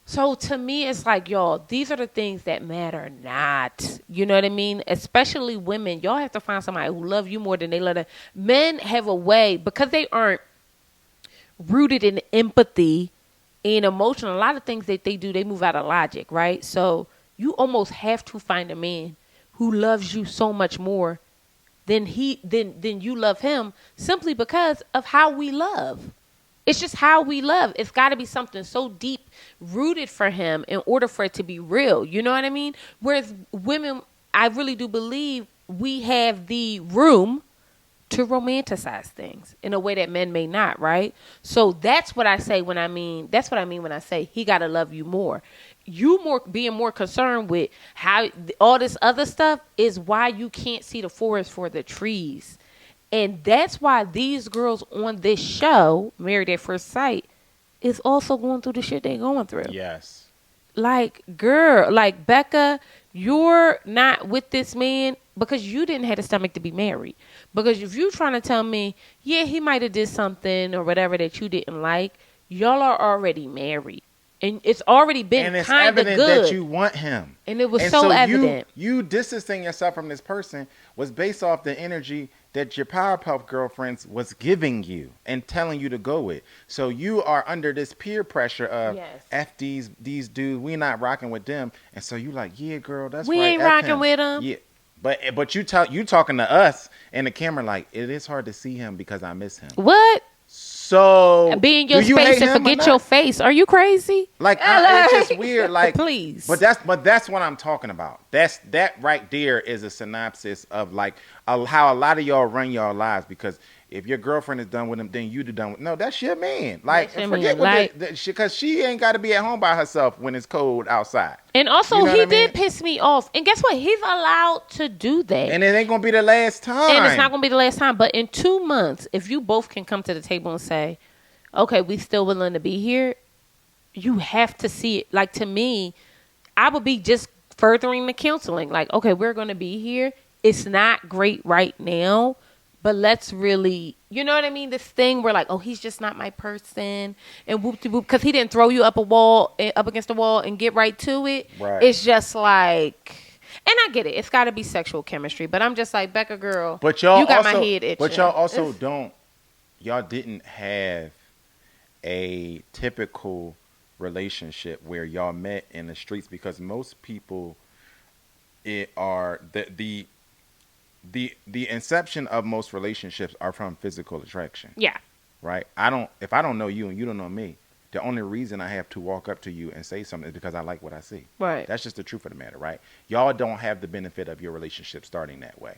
So to me, it's like, y'all, these are the things that matter not. You know what I mean? Especially women. Y'all have to find somebody who love you more than they love them. Men have a way, because they aren't rooted in empathy and emotion. A lot of things that they do, they move out of logic, right? So you almost have to find a man who loves you so much more than you love him, simply because of how we love. It's just how we love. It's got to be something so deep rooted for him in order for it to be real. You know what I mean? Whereas women, I really do believe we have the room to romanticize things in a way that men may not, right? So that's what I say when I mean, that's what I mean when I say he got to love you more. You being more concerned with how all this other stuff is why you can't see the forest for the trees. And that's why these girls on this show, Married at First Sight, is also going through the shit they're going through. Yes. Like, girl, like, Becca, you're not with this man because you didn't have the stomach to be married. Because if you're trying to tell me, yeah, he might have did something or whatever that you didn't like, y'all are already married. And it's already been kind of good. That you want him. And it was so evident. You distancing yourself from this person was based off the energy that your Powerpuff Girlfriends was giving you and telling you to go with. So you are under this peer pressure of F these dudes, we not rocking with them. And so you like, yeah, girl, that's we right. ain't rocking with them. Yeah. But you talking to us and the camera like, it is hard to see him because I miss him. What? So be in your space and forget your face. Are you crazy? Like, it's just weird. Like, please. But that's what I'm talking about. That right there is a synopsis of like how a lot of y'all run y'all lives. Because if your girlfriend is done with him, then you done with. No, that's your man. Like, forget what because she ain't got to be at home by herself when it's cold outside. And also, he did piss me off. And guess what? He's allowed to do that. And it ain't gonna be the last time. And it's not gonna be the last time. But in 2 months, if you both can come to the table and say, okay, we still willing to be here, you have to see it. Like, to me, I would be just furthering the counseling. Like, okay, we're going to be here. It's not great right now, but let's really, you know what I mean? This thing where like, oh, he's just not my person, and whoop-de-whoop, because he didn't throw you up against the wall and get right to it. Right. It's just like, and I get it. It's got to be sexual chemistry, but I'm just like, Becca, girl, but y'all you got also, my head itching. But y'all also y'all didn't have a typical relationship where y'all met in the streets, because most people the inception of most relationships are from physical attraction. Yeah. Right? If I don't know you and you don't know me, the only reason I have to walk up to you and say something is because I like what I see. Right. That's just the truth of the matter, right? Y'all don't have the benefit of your relationship starting that way.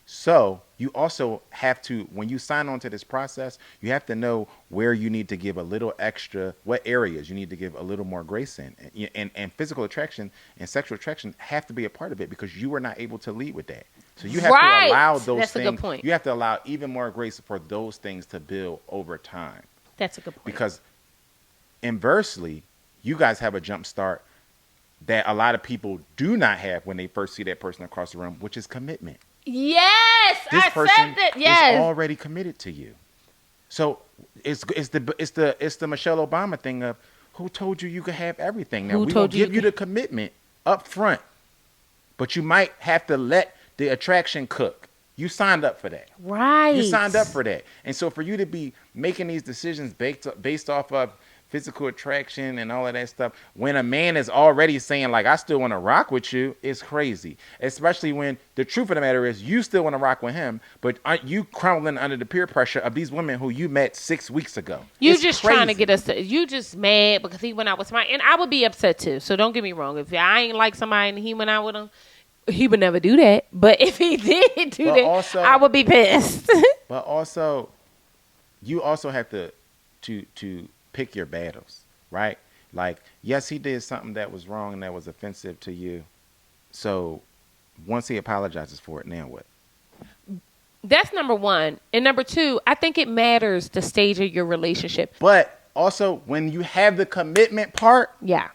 So you also have to, when you sign on to this process, you have to know where you need to give a little extra, what areas you need to give a little more grace in. And physical attraction and sexual attraction have to be a part of it, because you were not able to lead with that. So you have to allow those That's things. A good point. You have to allow even more grace for those things to build over time. That's a good point. Because inversely, you guys have a jump start that a lot of people do not have when they first see that person across the room, which is commitment. Yes, This I person said that. is Yes. already committed to you. So it's the Michelle Obama thing of who told you could have everything. Now Who we gonna told you give you the commitment up front, but you might have to let the attraction cook. You signed up for that. Right. You signed up for that. And so for you to be making these decisions based off of physical attraction and all of that stuff, when a man is already saying, like, I still want to rock with you, it's crazy. Especially when the truth of the matter is you still want to rock with him, but aren't you crumbling under the peer pressure of these women who you met 6 weeks ago? You It's just crazy. trying to get us you just mad because he went out with somebody. And I would be upset too. So don't get me wrong. If I ain't like somebody and he went out with him, he would never do that. But if he did do that, also- I would be pissed. But also, you also have to pick your battles, right? Like, yes, he did something that was wrong and that was offensive to you. So once he apologizes for it, now what? That's number one. And number two, I think it matters the stage of your relationship. But also, when you have the commitment part, Yeah.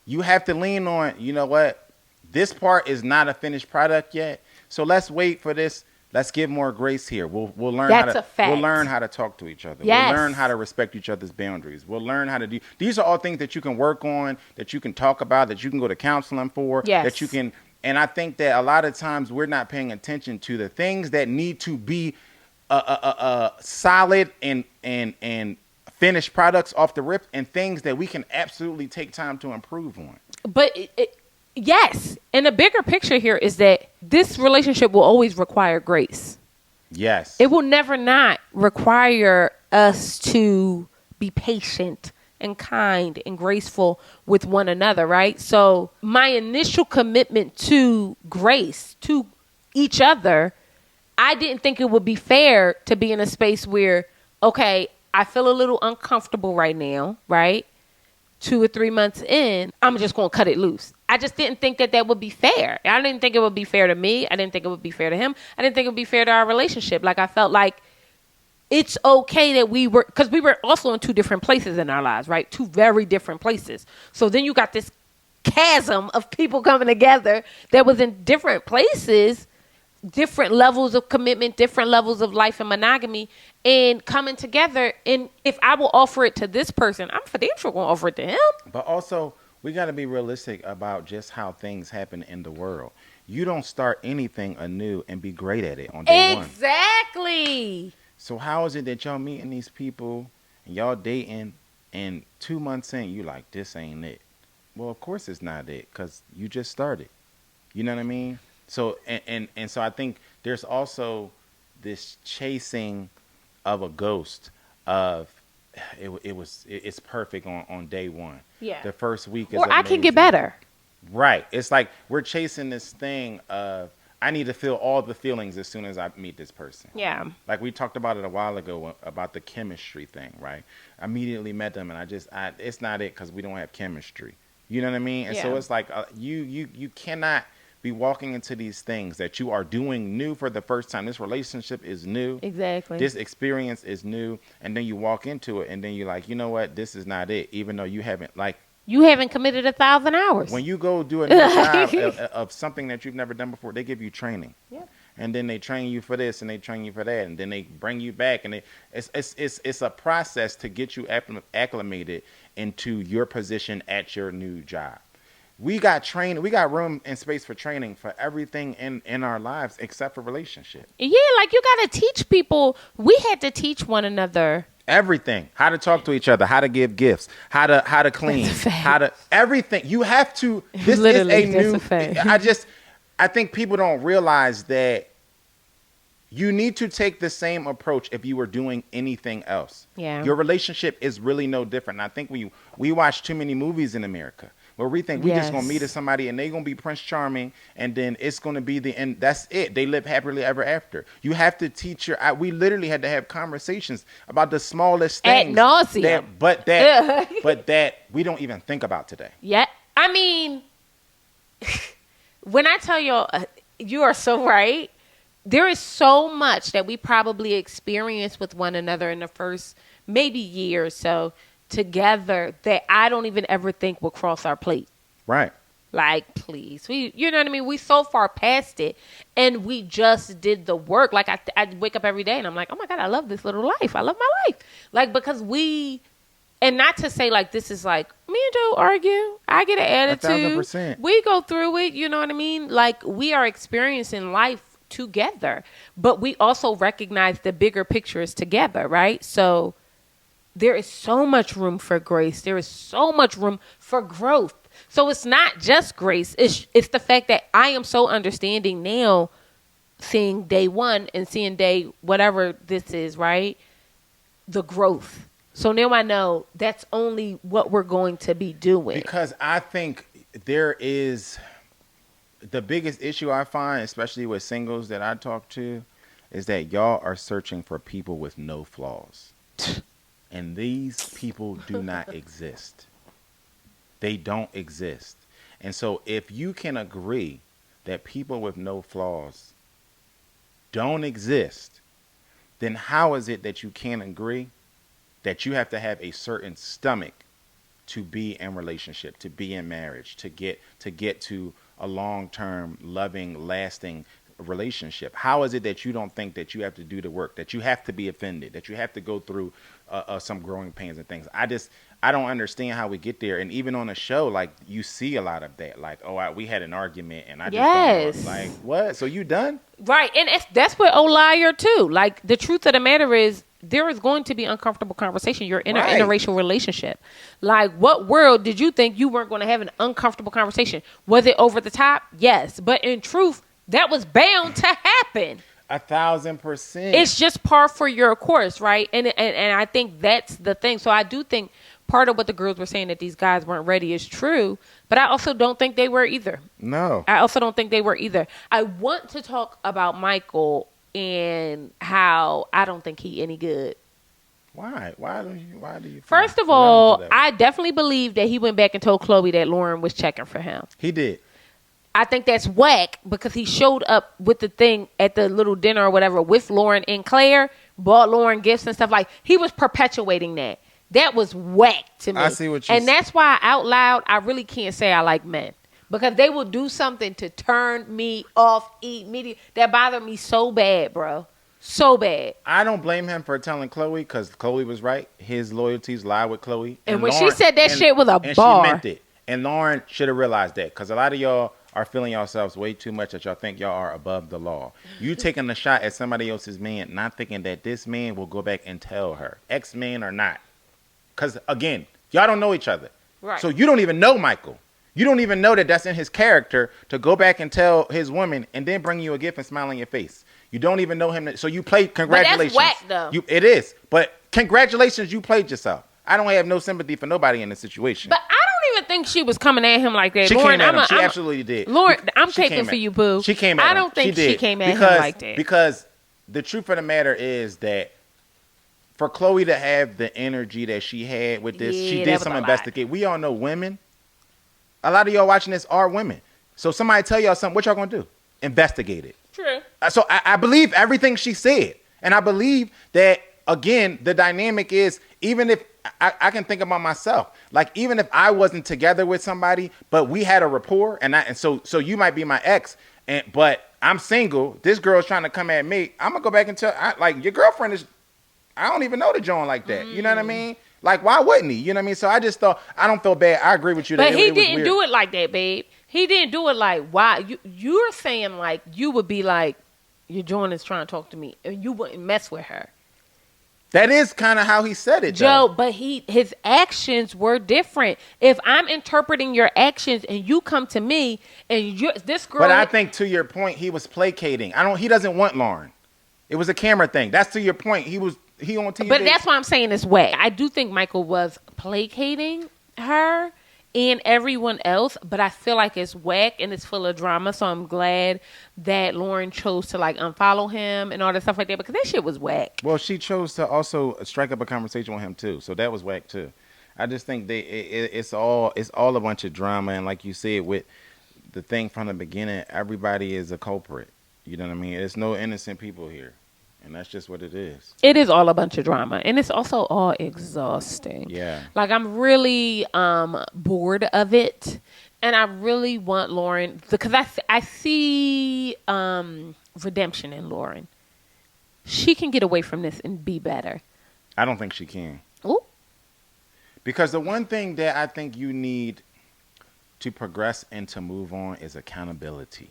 you have to lean on, you know what? This part is not a finished product yet. So let's wait for this. Let's give more grace here. We'll learn That's how a to fact. we'll learn how to talk to each other. Yes. We'll learn how to respect each other's boundaries. We'll learn how to do. These are all things that you can work on, that you can talk about, that you can go to counseling for, Yes. that you can. And I think that a lot of times we're not paying attention to the things that need to be solid and finished products off the rip, and things that we can absolutely take time to improve on. But yes. And the bigger picture here is that this relationship will always require grace. Yes. It will never not require us to be patient and kind and graceful with one another, right? So my initial commitment to grace, to each other, I didn't think it would be fair to be in a space where, okay, I feel a little uncomfortable right now, right? 2 or 3 months in, I'm just going to cut it loose. I just didn't think that would be fair. I didn't think it would be fair to me. I didn't think it would be fair to him. I didn't think it would be fair to our relationship. Like, I felt like it's okay that we were, because we were also in 2 different places in our lives, right? 2 very different places. So then you got this chasm of people coming together that was in different places, different levels of commitment, different levels of life and monogamy, and coming together. And if I will offer it to this person, I'm for damn sure going to offer it to him. But also, we got to be realistic about just how things happen in the world. You don't start anything anew and be great at it on day one. Exactly. So how is it that y'all meeting these people and y'all dating, and 2 months in, you like, this ain't it? Well, of course it's not it, because you just started. You know what I mean? So, and so I think there's also this chasing of a ghost of, it's perfect on day one. Yeah. The first week is Or I can get amazing. better. Right. It's like we're chasing this thing of, I need to feel all the feelings as soon as I meet this person. Yeah. Like we talked about it a while ago about the chemistry thing, right? I immediately met them and it's not it because we don't have chemistry. You know what I mean? And so Yeah. it's like you cannot be walking into these things that you are doing new for the first time. This relationship is new. Exactly. This experience is new. And then you walk into it and then you're like, you know what? This is not it. Even though you haven't, like, You haven't committed 1,000 hours. when you go do a new job of something that you've never done before, they give you training. Yeah. And then they train you for this and they train you for that. And then they bring you back. And it's a process to get you acclimated into your position at your new job. We got room and space for training for everything in our lives except for relationship. Yeah, like you got to teach people. We had to teach one another. Everything. How to talk to each other, how to give gifts, how to clean, That's a fact. how to everything. You have to. This Literally, is a that's new. a fact. I think people don't realize that you need to take the same approach if you were doing anything else. Yeah. Your relationship is really no different. And I think we watch too many movies in America where we think we just gonna meet somebody and they gonna be Prince Charming and then it's gonna be the end. That's it. They live happily ever after. You have to teach we literally had to have conversations about the smallest things Ad nauseum. but that we don't even think about today. Yeah. I mean, when I tell y'all, you are so right. There is so much that we probably experience with one another in the first maybe year or so together that I don't even ever think will cross our plate. Right. Like, please, you know what I mean? We so far past it, and we just did the work. Like, I wake up every day, and I'm like, oh my God, I love this little life. I love my life. Like, because and not to say like this is like me and Joe argue. I get an attitude. 1,000%. We go through it. You know what I mean? Like, we are experiencing life together, but we also recognize the bigger picture is together, right? So there is so much room for grace. There is so much room for growth. So it's not just grace. It's the fact that I am so understanding now, seeing day one and seeing day whatever this is, right? The growth. So now I know that's only what we're going to be doing. Because I think there is the biggest issue I find, especially with singles that I talk to, is that y'all are searching for people with no flaws. And these people do not exist. They don't exist. And so if you can agree that people with no flaws don't exist, then how is it that you can't agree that you have to have a certain stomach to be in relationship, to be in marriage, to get to a long-term, loving, lasting relationship? How is it that you don't think that you have to do the work, that you have to be offended, that you have to go through some growing pains and things? I don't understand how we get there. And even on a show, like, you see a lot of that. Like, we had an argument, and I just don't know. Like, what? So you done? Right. And that's with liar too. Like, the truth of the matter is, there is going to be uncomfortable conversation. You're in an interracial relationship. Like, what world did you think you weren't going to have an uncomfortable conversation? Was it over the top? Yes. But in truth, that was bound to happen. 1,000%. It's just par for your course, right? And I think that's the thing. So I do think part of what the girls were saying, that these guys weren't ready, is true. But I also don't think they were either. No. I also don't think they were either. I want to talk about Michael and how I don't think he any good. Why? Why do you? First of all, I definitely believe that he went back and told Chloe that Lauren was checking for him. He did. I think that's whack, because he showed up with the thing at the little dinner or whatever with Lauren and Claire, bought Lauren gifts and stuff. Like, he was perpetuating that. That was whack to me. I see what you. And that's why out loud, I really can't say I like men. Because they will do something to turn me off immediately. That bothered me so bad, bro. So bad. I don't blame him for telling Chloe, because Chloe was right. His loyalties lie with Chloe. And when Lauren, she said that shit was a bar. She meant it. And Lauren should have realized that, because a lot of y'all are feeling yourselves way too much that y'all think y'all are above the law. You taking a shot at somebody else's man, not thinking that this man will go back and tell her, ex-man or not. Because, again, y'all don't know each other. Right. So you don't even know Michael. You don't even know that that's in his character to go back and tell his woman and then bring you a gift and smile on your face. You don't even know him. So you played. Congratulations. But that's whack, though. It is. But congratulations, you played yourself. I don't have no sympathy for nobody in this situation. But I don't even think she was coming at him like that. She Lauren, came at him. She absolutely did. Lauren, I'm taking for you, boo. She came at him. I don't think she came at him like that. Because the truth of the matter is that for Chloe to have the energy that she had with this, she did some investigating. We all know women. A lot of y'all watching this are women. So somebody tell y'all something, what y'all gonna do? Investigate it. True. So I believe everything she said. And I believe that, again, the dynamic is, even if I can think about myself, like, even if I wasn't together with somebody, but we had a rapport, and so you might be my ex, but I'm single, this girl's trying to come at me, I'm gonna go back and tell, like, your girlfriend is, I don't even know the John like that. You know what I mean? Like, why wouldn't he? You know what I mean? So I just thought, I don't feel bad. I agree with you. But he didn't do it like that, babe. He didn't do it like, why? You're saying, like, you would be like, your John is trying to talk to me, and you wouldn't mess with her. That is kind of how he said it, Joe, but his actions were different. If I'm interpreting your actions and you come to me and this girl... But I think, to your point, he was placating. He doesn't want Lauren. It was a camera thing. That's to your point. He on TV. But that's why I'm saying it's whack. I do think Michael was placating her and everyone else, but I feel like it's whack and it's full of drama. So I'm glad that Lauren chose to, like, unfollow him and all that stuff like that, because that shit was whack. Well, she chose to also strike up a conversation with him too, so that was whack too. I just think it's all a bunch of drama, and like you said, with the thing from the beginning, everybody is a culprit. You know what I mean? There's no innocent people here. And that's just what it is. It is all a bunch of drama. And it's also all exhausting. Yeah. Like, I'm really bored of it. And I really want Lauren because I see redemption in Lauren. She can get away from this and be better. I don't think she can. Ooh. Because the one thing that I think you need to progress and to move on is accountability.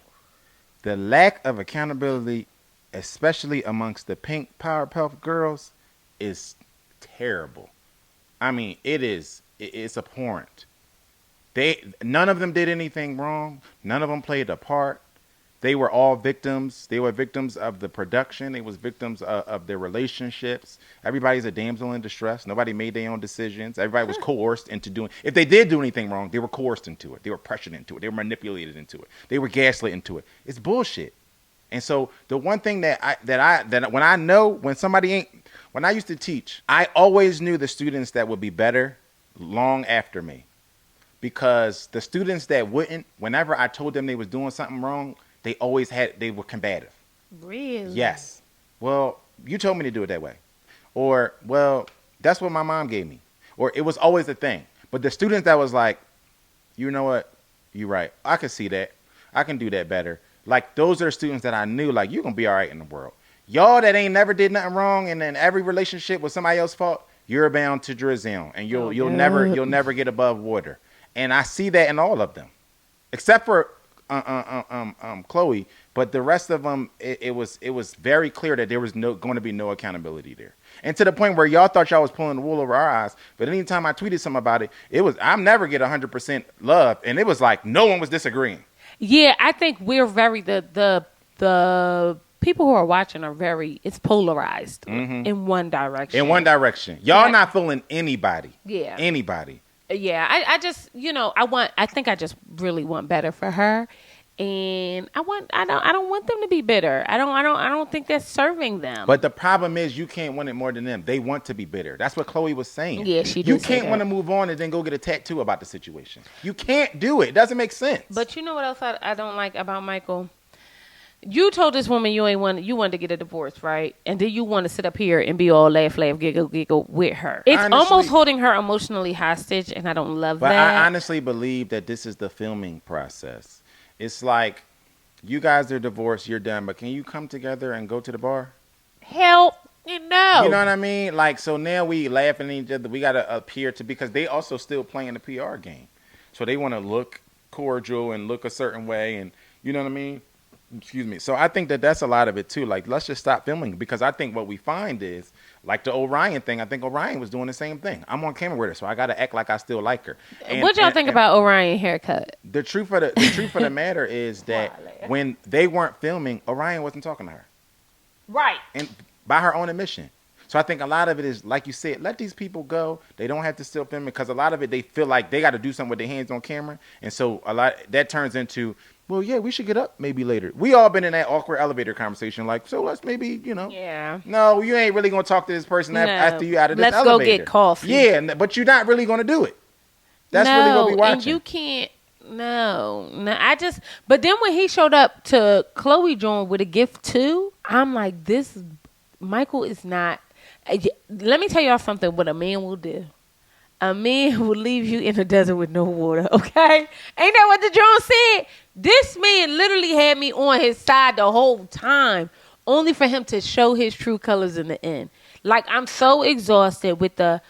The lack of accountability, especially amongst the pink Powerpuff Girls, is terrible. I mean, it's abhorrent. None of them did anything wrong. None of them played a part. They were all victims. They were victims of the production. They was victims of their relationships. Everybody's a damsel in distress. Nobody made their own decisions. Everybody was coerced into doing. If they did do anything wrong, they were coerced into it. They were pressured into it. They were manipulated into it. They were gaslit into it. It's bullshit. And so the one thing that when I know when somebody ain't, when I used to teach, I always knew the students that would be better long after me, because the students that wouldn't, whenever I told them they was doing something wrong, they were combative. Really? Yes. Well, you told me to do it that way. Or, well, that's what my mom gave me. Or it was always a thing. But the students that was like, you know what? You're right. I can see that. I can do that better. Like, those are the students that I knew, like, you're going to be all right in the world. Y'all that ain't never did nothing wrong and then every relationship was somebody else's fault, you're bound to drizzle. And you'll never get above water. And I see that in all of them. Except for Chloe, but the rest of them, it was very clear that there was going to be no accountability there, and to the point where y'all thought y'all was pulling the wool over our eyes. But anytime I tweeted something about it, I'm never get 100% love, and it was like no one was disagreeing. Yeah, I think we're very the people who are watching are very. It's polarized in one direction. In one direction, y'all not feeling anybody. Yeah, anybody. Yeah, I just, I think I just really want better for her, and I don't want them to be bitter. I don't think that's serving them. But the problem is you can't want it more than them. They want to be bitter. That's what Chloe was saying. Yeah, she did. You can't want to move on and then go get a tattoo about the situation. You can't do it. It doesn't make sense. But you know what else I don't like about Michael? You told this woman you wanted to get a divorce, right? And then you want to sit up here and be all laugh, giggle with her. It's almost holding her emotionally hostage, and I don't love that. But I honestly believe that this is the filming process. It's like, you guys are divorced, you're done, but can you come together and go to the bar? Hell, no. You know what I mean? Like, so now we laughing at each other. We got to appear to, because they also still playing the PR game. So they want to look cordial and look a certain way, and you know what I mean? Excuse me. So I think that that's a lot of it too. Like, let's just stop filming, because I think what we find is, like the Orion thing, I think Orion was doing the same thing. I'm on camera with her, so I got to act like I still like her. What y'all think about Orion haircut? The truth of the matter is that when they weren't filming, Orion wasn't talking to her. Right. And by her own admission. So I think a lot of it is, like you said, let these people go. They don't have to still film it, because a lot of it, they feel like they got to do something with their hands on camera. And so a lot that turns into, well, yeah, we should get up maybe later. We all been in that awkward elevator conversation, like, so let's maybe, Yeah. No, you ain't really going to talk to this person after you out of this elevator. Let's go get coffee. Yeah, but you're not really going to do it. That's really what we watching. And you can't, no, but then when he showed up to Chloe Joan with a gift too, I'm like, Michael is not, let me tell y'all something, what a man will do. A man will leave you in the desert with no water, okay? Ain't that what the Jones said? This man literally had me on his side the whole time, only for him to show his true colors in the end. Like, I'm so exhausted with the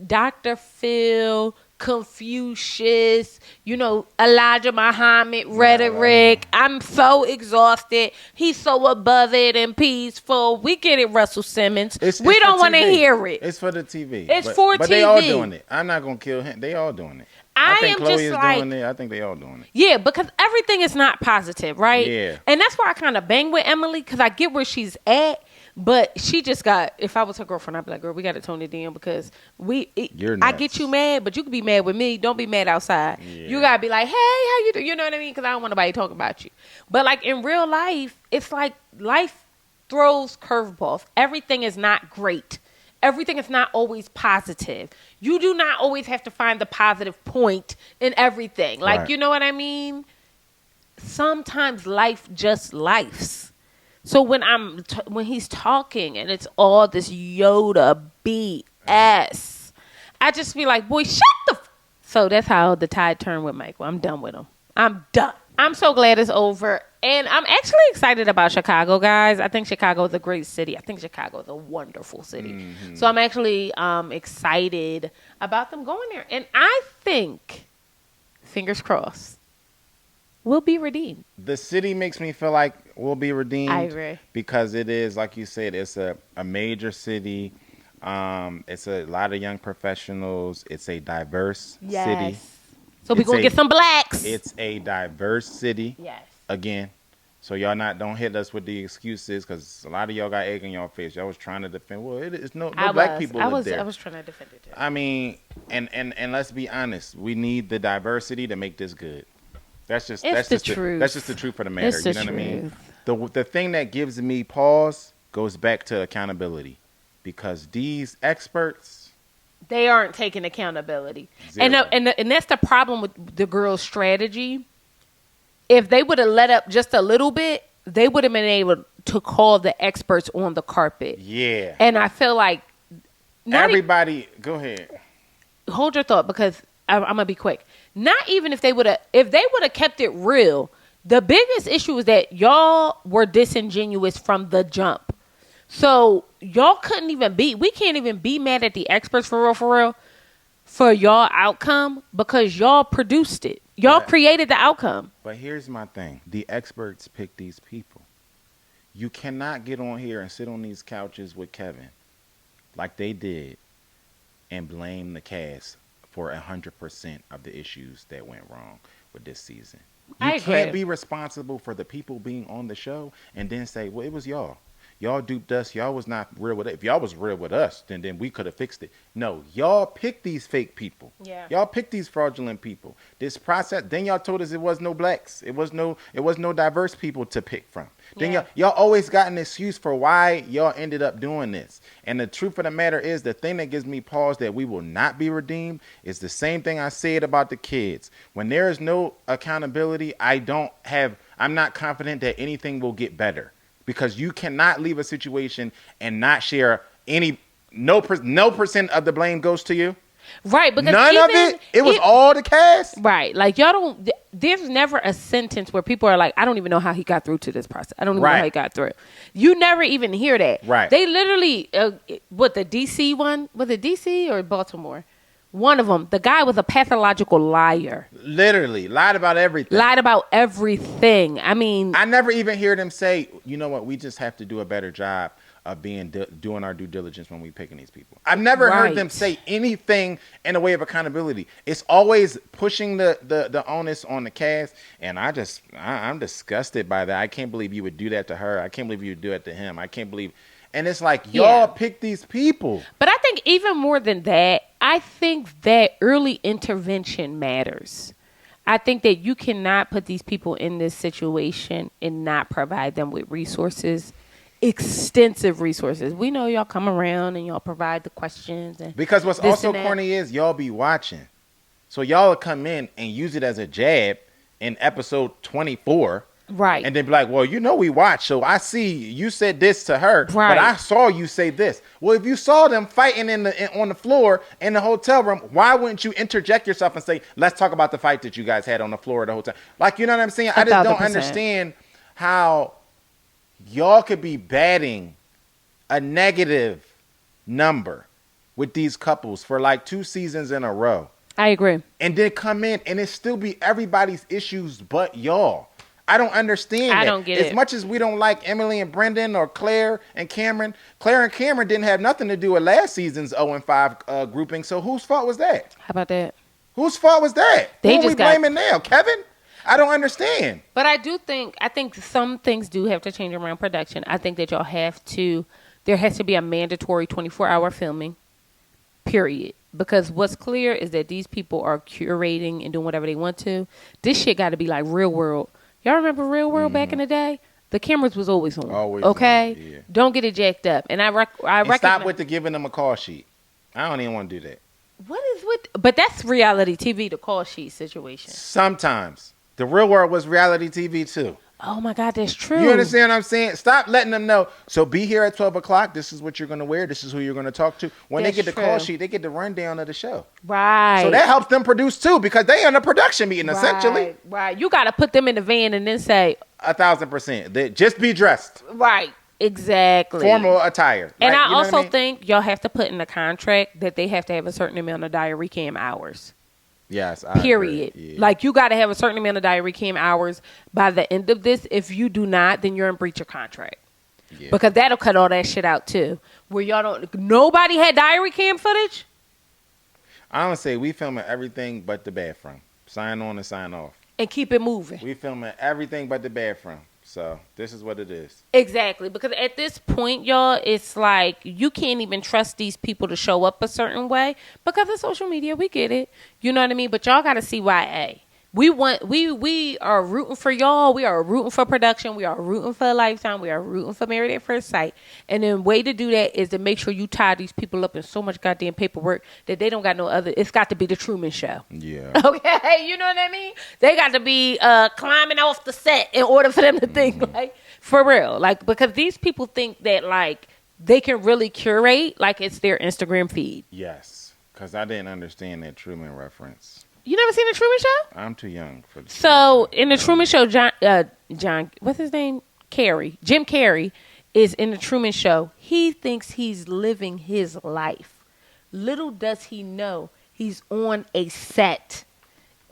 Dr. Phil, Confucius, Elijah Muhammad rhetoric. I'm so exhausted. He's so above it and peaceful. We get it, Russell Simmons. We don't want to hear it. It's for the TV. But they all doing it. I'm not going to kill him. They all doing it. I think Chloe is doing it. I think they all doing it. Yeah, because everything is not positive, right? Yeah. And that's why I kind of bang with Emily, because I get where she's at. But she just got, if I was her girlfriend, I'd be like, girl, we got to tone it down, because I get you mad, but you can be mad with me. Don't be mad outside. Yeah. You got to be like, hey, how you doing? You know what I mean? Because I don't want nobody talking about you. But like in real life, it's like life throws curveballs. Everything is not great. Everything is not always positive. You do not always have to find the positive point in everything. Like, right. You know what I mean? Sometimes life just lifes. So when he's talking and it's all this Yoda BS, I just be like, boy, So that's how the tide turned with Michael. I'm done with him. I'm done. I'm so glad it's over. And I'm actually excited about Chicago, guys. I think Chicago is a great city. I think Chicago is a wonderful city. Mm-hmm. So I'm actually excited about them going there. And I think, fingers crossed, we'll be redeemed. The city makes me feel like we'll be redeemed. I agree. Because it is, like you said, it's a major city. It's a lot of young professionals. It's a diverse city. So we're going to get some blacks. It's a diverse city. Yes. Again. So y'all don't hit us with the excuses, because a lot of y'all got egg in y'all face. Y'all was trying to defend. Well, it's no black people live there. I was trying to defend it too. I mean, and let's be honest. We need the diversity to make this good. That's just the truth. That's just the truth of the matter. You know what I mean? The thing that gives me pause goes back to accountability, because these experts, they aren't taking accountability. Zero. And that's the problem with the girls' strategy. If they would have let up just a little bit, they would have been able to call the experts on the carpet. Yeah. And I feel like everybody, go ahead. Hold your thought, because I'm gonna be quick. Not even if they would have kept it real. The biggest issue is that y'all were disingenuous from the jump. So y'all we can't even be mad at the experts for real, for y'all outcome, because y'all produced it. Y'all created the outcome. But here's my thing. The experts pick these people. You cannot get on here and sit on these couches with Kevin like they did and blame the cast for 100% of the issues that went wrong with this season. You can't be responsible for the people being on the show and then say, well, it was y'all. Y'all duped us. Y'all was not real with it. If y'all was real with us, then we could have fixed it. No, y'all picked these fake people. Yeah. Y'all picked these fraudulent people. This process, then y'all told us it was no blacks. It was no diverse people to pick from. Then y'all always got an excuse for why y'all ended up doing this. And the truth of the matter is, the thing that gives me pause that we will not be redeemed is the same thing I said about the kids. When there is no accountability, I'm not confident that anything will get better. Because you cannot leave a situation and not share no percent of the blame goes to you. Right, because none of it. It was all the cast. Right, like y'all don't. There's never a sentence where people are like, "I don't even know how he got through to this process. I don't even know how he got through." You never even hear that. Right. They literally, what the DC one? Was it DC or Baltimore? One of them, the guy was a pathological liar. Literally lied about everything. I mean, I never even hear them say, "You know what? We just have to do a better job of doing our due diligence when we picking these people." I've never heard them say anything in the way of accountability. It's always pushing the onus on the cast, and I'm disgusted by that. I can't believe you would do that to her. I can't believe you would do it to him. I can't believe. And it's like, y'all pick these people. But I think even more than that, I think that early intervention matters. I think that you cannot put these people in this situation and not provide them with resources, extensive resources. We know y'all come around and y'all provide the questions. Because what's also corny is y'all be watching. So y'all will come in and use it as a jab in episode 24. Right. And then be like, well, we watched, so I see you said this to her, right, but I saw you say this. Well, if you saw them fighting on the floor in the hotel room, why wouldn't you interject yourself and say, let's talk about the fight that you guys had on the floor of the hotel? Like, you know what I'm saying? I just don't understand how y'all could be batting a negative number with these couples for like 2 seasons in a row. I agree. And then come in and it still be everybody's issues but y'all. I don't understand that. I don't get it. As much as we don't like Emily and Brendan or Claire and Cameron didn't have nothing to do with last season's 0-5 grouping. So whose fault was that? How about that? Whose fault was that? Who are we blaming now? Kevin? I don't understand. But I think some things do have to change around production. I think that there has to be a mandatory 24-hour filming, period. Because what's clear is that these people are curating and doing whatever they want to. This shit got to be like Real World. Y'all remember Real World back in the day? The cameras was always on. Always okay? On, yeah. Don't get it jacked up. And I recognize. Stop with the giving them a call sheet. I don't even want to do that. But that's reality TV, the call sheet situation. Sometimes. The Real World was reality TV too. Oh my God, that's true. You understand what I'm saying? Stop letting them know. So be here at 12 o'clock. This is what you're going to wear. This is who you're going to talk to. When That's they get the call true. sheet, they get the rundown of the show. Right. So that helps them produce too, because they in a production meeting essentially. Right. You got to put them in the van and then say, 1,000%. Just be dressed. right. Exactly. Formal attire. And Right? I You know what also mean? think y'all have to put in the contract that they have to have a certain amount of diary cam hours. Yes. I Period. agree. Yeah. Like you got to have a certain amount of diary cam hours by the end of this. If you do not, then you're in breach of contract. Yeah. Because that'll cut all that shit out too. Where y'all don't, nobody had diary cam footage. I don't say we filming everything but the bathroom. Sign on and sign off. And keep it moving. We filming everything but the bathroom. So this is what it is. Exactly. Because at this point, y'all, it's like you can't even trust these people to show up a certain way because of social media. We get it. You know what I mean? But y'all got to CYA. We are rooting for y'all. We are rooting for production. We are rooting for a Lifetime. We are rooting for Married at First Sight. And the way to do that is to make sure you tie these people up in so much goddamn paperwork that they don't got no other. It's got to be the Truman Show. Yeah. Okay, you know what I mean? They got to be climbing off the set in order for them to think like for real, like because these people think that like they can really curate like it's their Instagram feed. Yes. Because I didn't understand that Truman reference. You never seen the Truman Show? I'm too young for this. So in the Truman Show, John, what's his name? Jim Carrey is in the Truman Show. He thinks he's living his life. Little does he know he's on a set.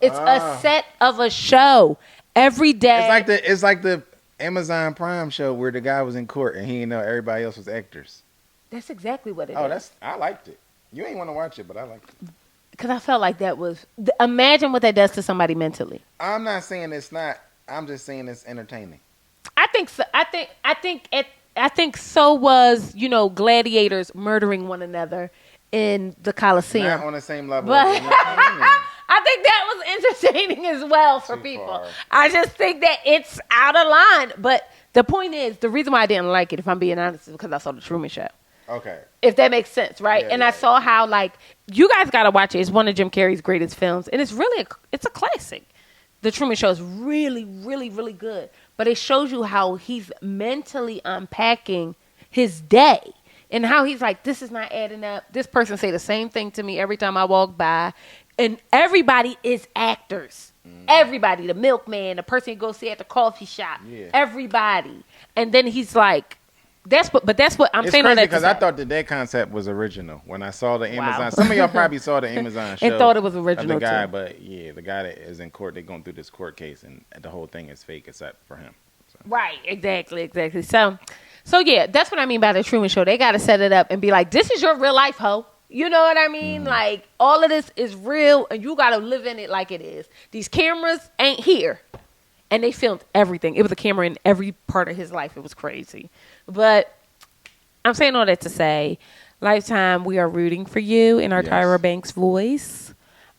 It's a set of a show every day. It's like the Amazon Prime show where the guy was in court and he didn't know everybody else was actors. That's exactly what it is. I liked it. You ain't want to watch it, but I liked it. Because I felt like that was. Imagine what that does to somebody mentally. I'm not saying it's not. I'm just saying it's entertaining. I think so. I think so was gladiators murdering one another in the Coliseum. Not on the same level. But Of entertaining. I think that was entertaining as well for Too people. far. I just think that it's out of line. But the point is, the reason why I didn't like it, if I'm being honest, is because I saw the Truman Show. Okay. If that makes sense, right? Yeah, and yeah, I saw how, like, you guys got to watch it. It's one of Jim Carrey's greatest films. And it's really, it's a classic. The Truman Show is really, really, really good. But it shows you how he's mentally unpacking his day. And how he's like, this is not adding up. This person say the same thing to me every time I walk by. And everybody is actors. Everybody. The milkman, the person you go see at the coffee shop. Yeah. Everybody. And then he's like, that's what I'm It's saying. crazy Because because I thought that concept was original when I saw the Amazon. Wow. Some of y'all probably saw the Amazon show and thought it was of original the guy, too. but yeah, the guy that is in court, they're going through this court case, and the whole thing is fake except for him. So. Right, exactly. So yeah, that's what I mean by the Truman Show. They got to set it up and be like, this is your real life, ho. You know what I mean? Like, all of this is real, and you got to live in it like it is. These cameras ain't here. And they filmed everything. It was a camera in every part of his life. It was crazy. But I'm saying all that to say, Lifetime, we are rooting for you in our Yes. Tyra Banks voice.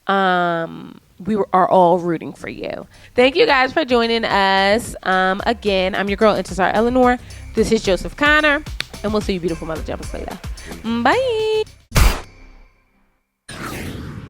Are all rooting for you. Thank you guys for joining us. Again, I'm your girl, Intisar Eleanor. This is Joseph Conner. And we'll see you beautiful mother jumpers later. Bye.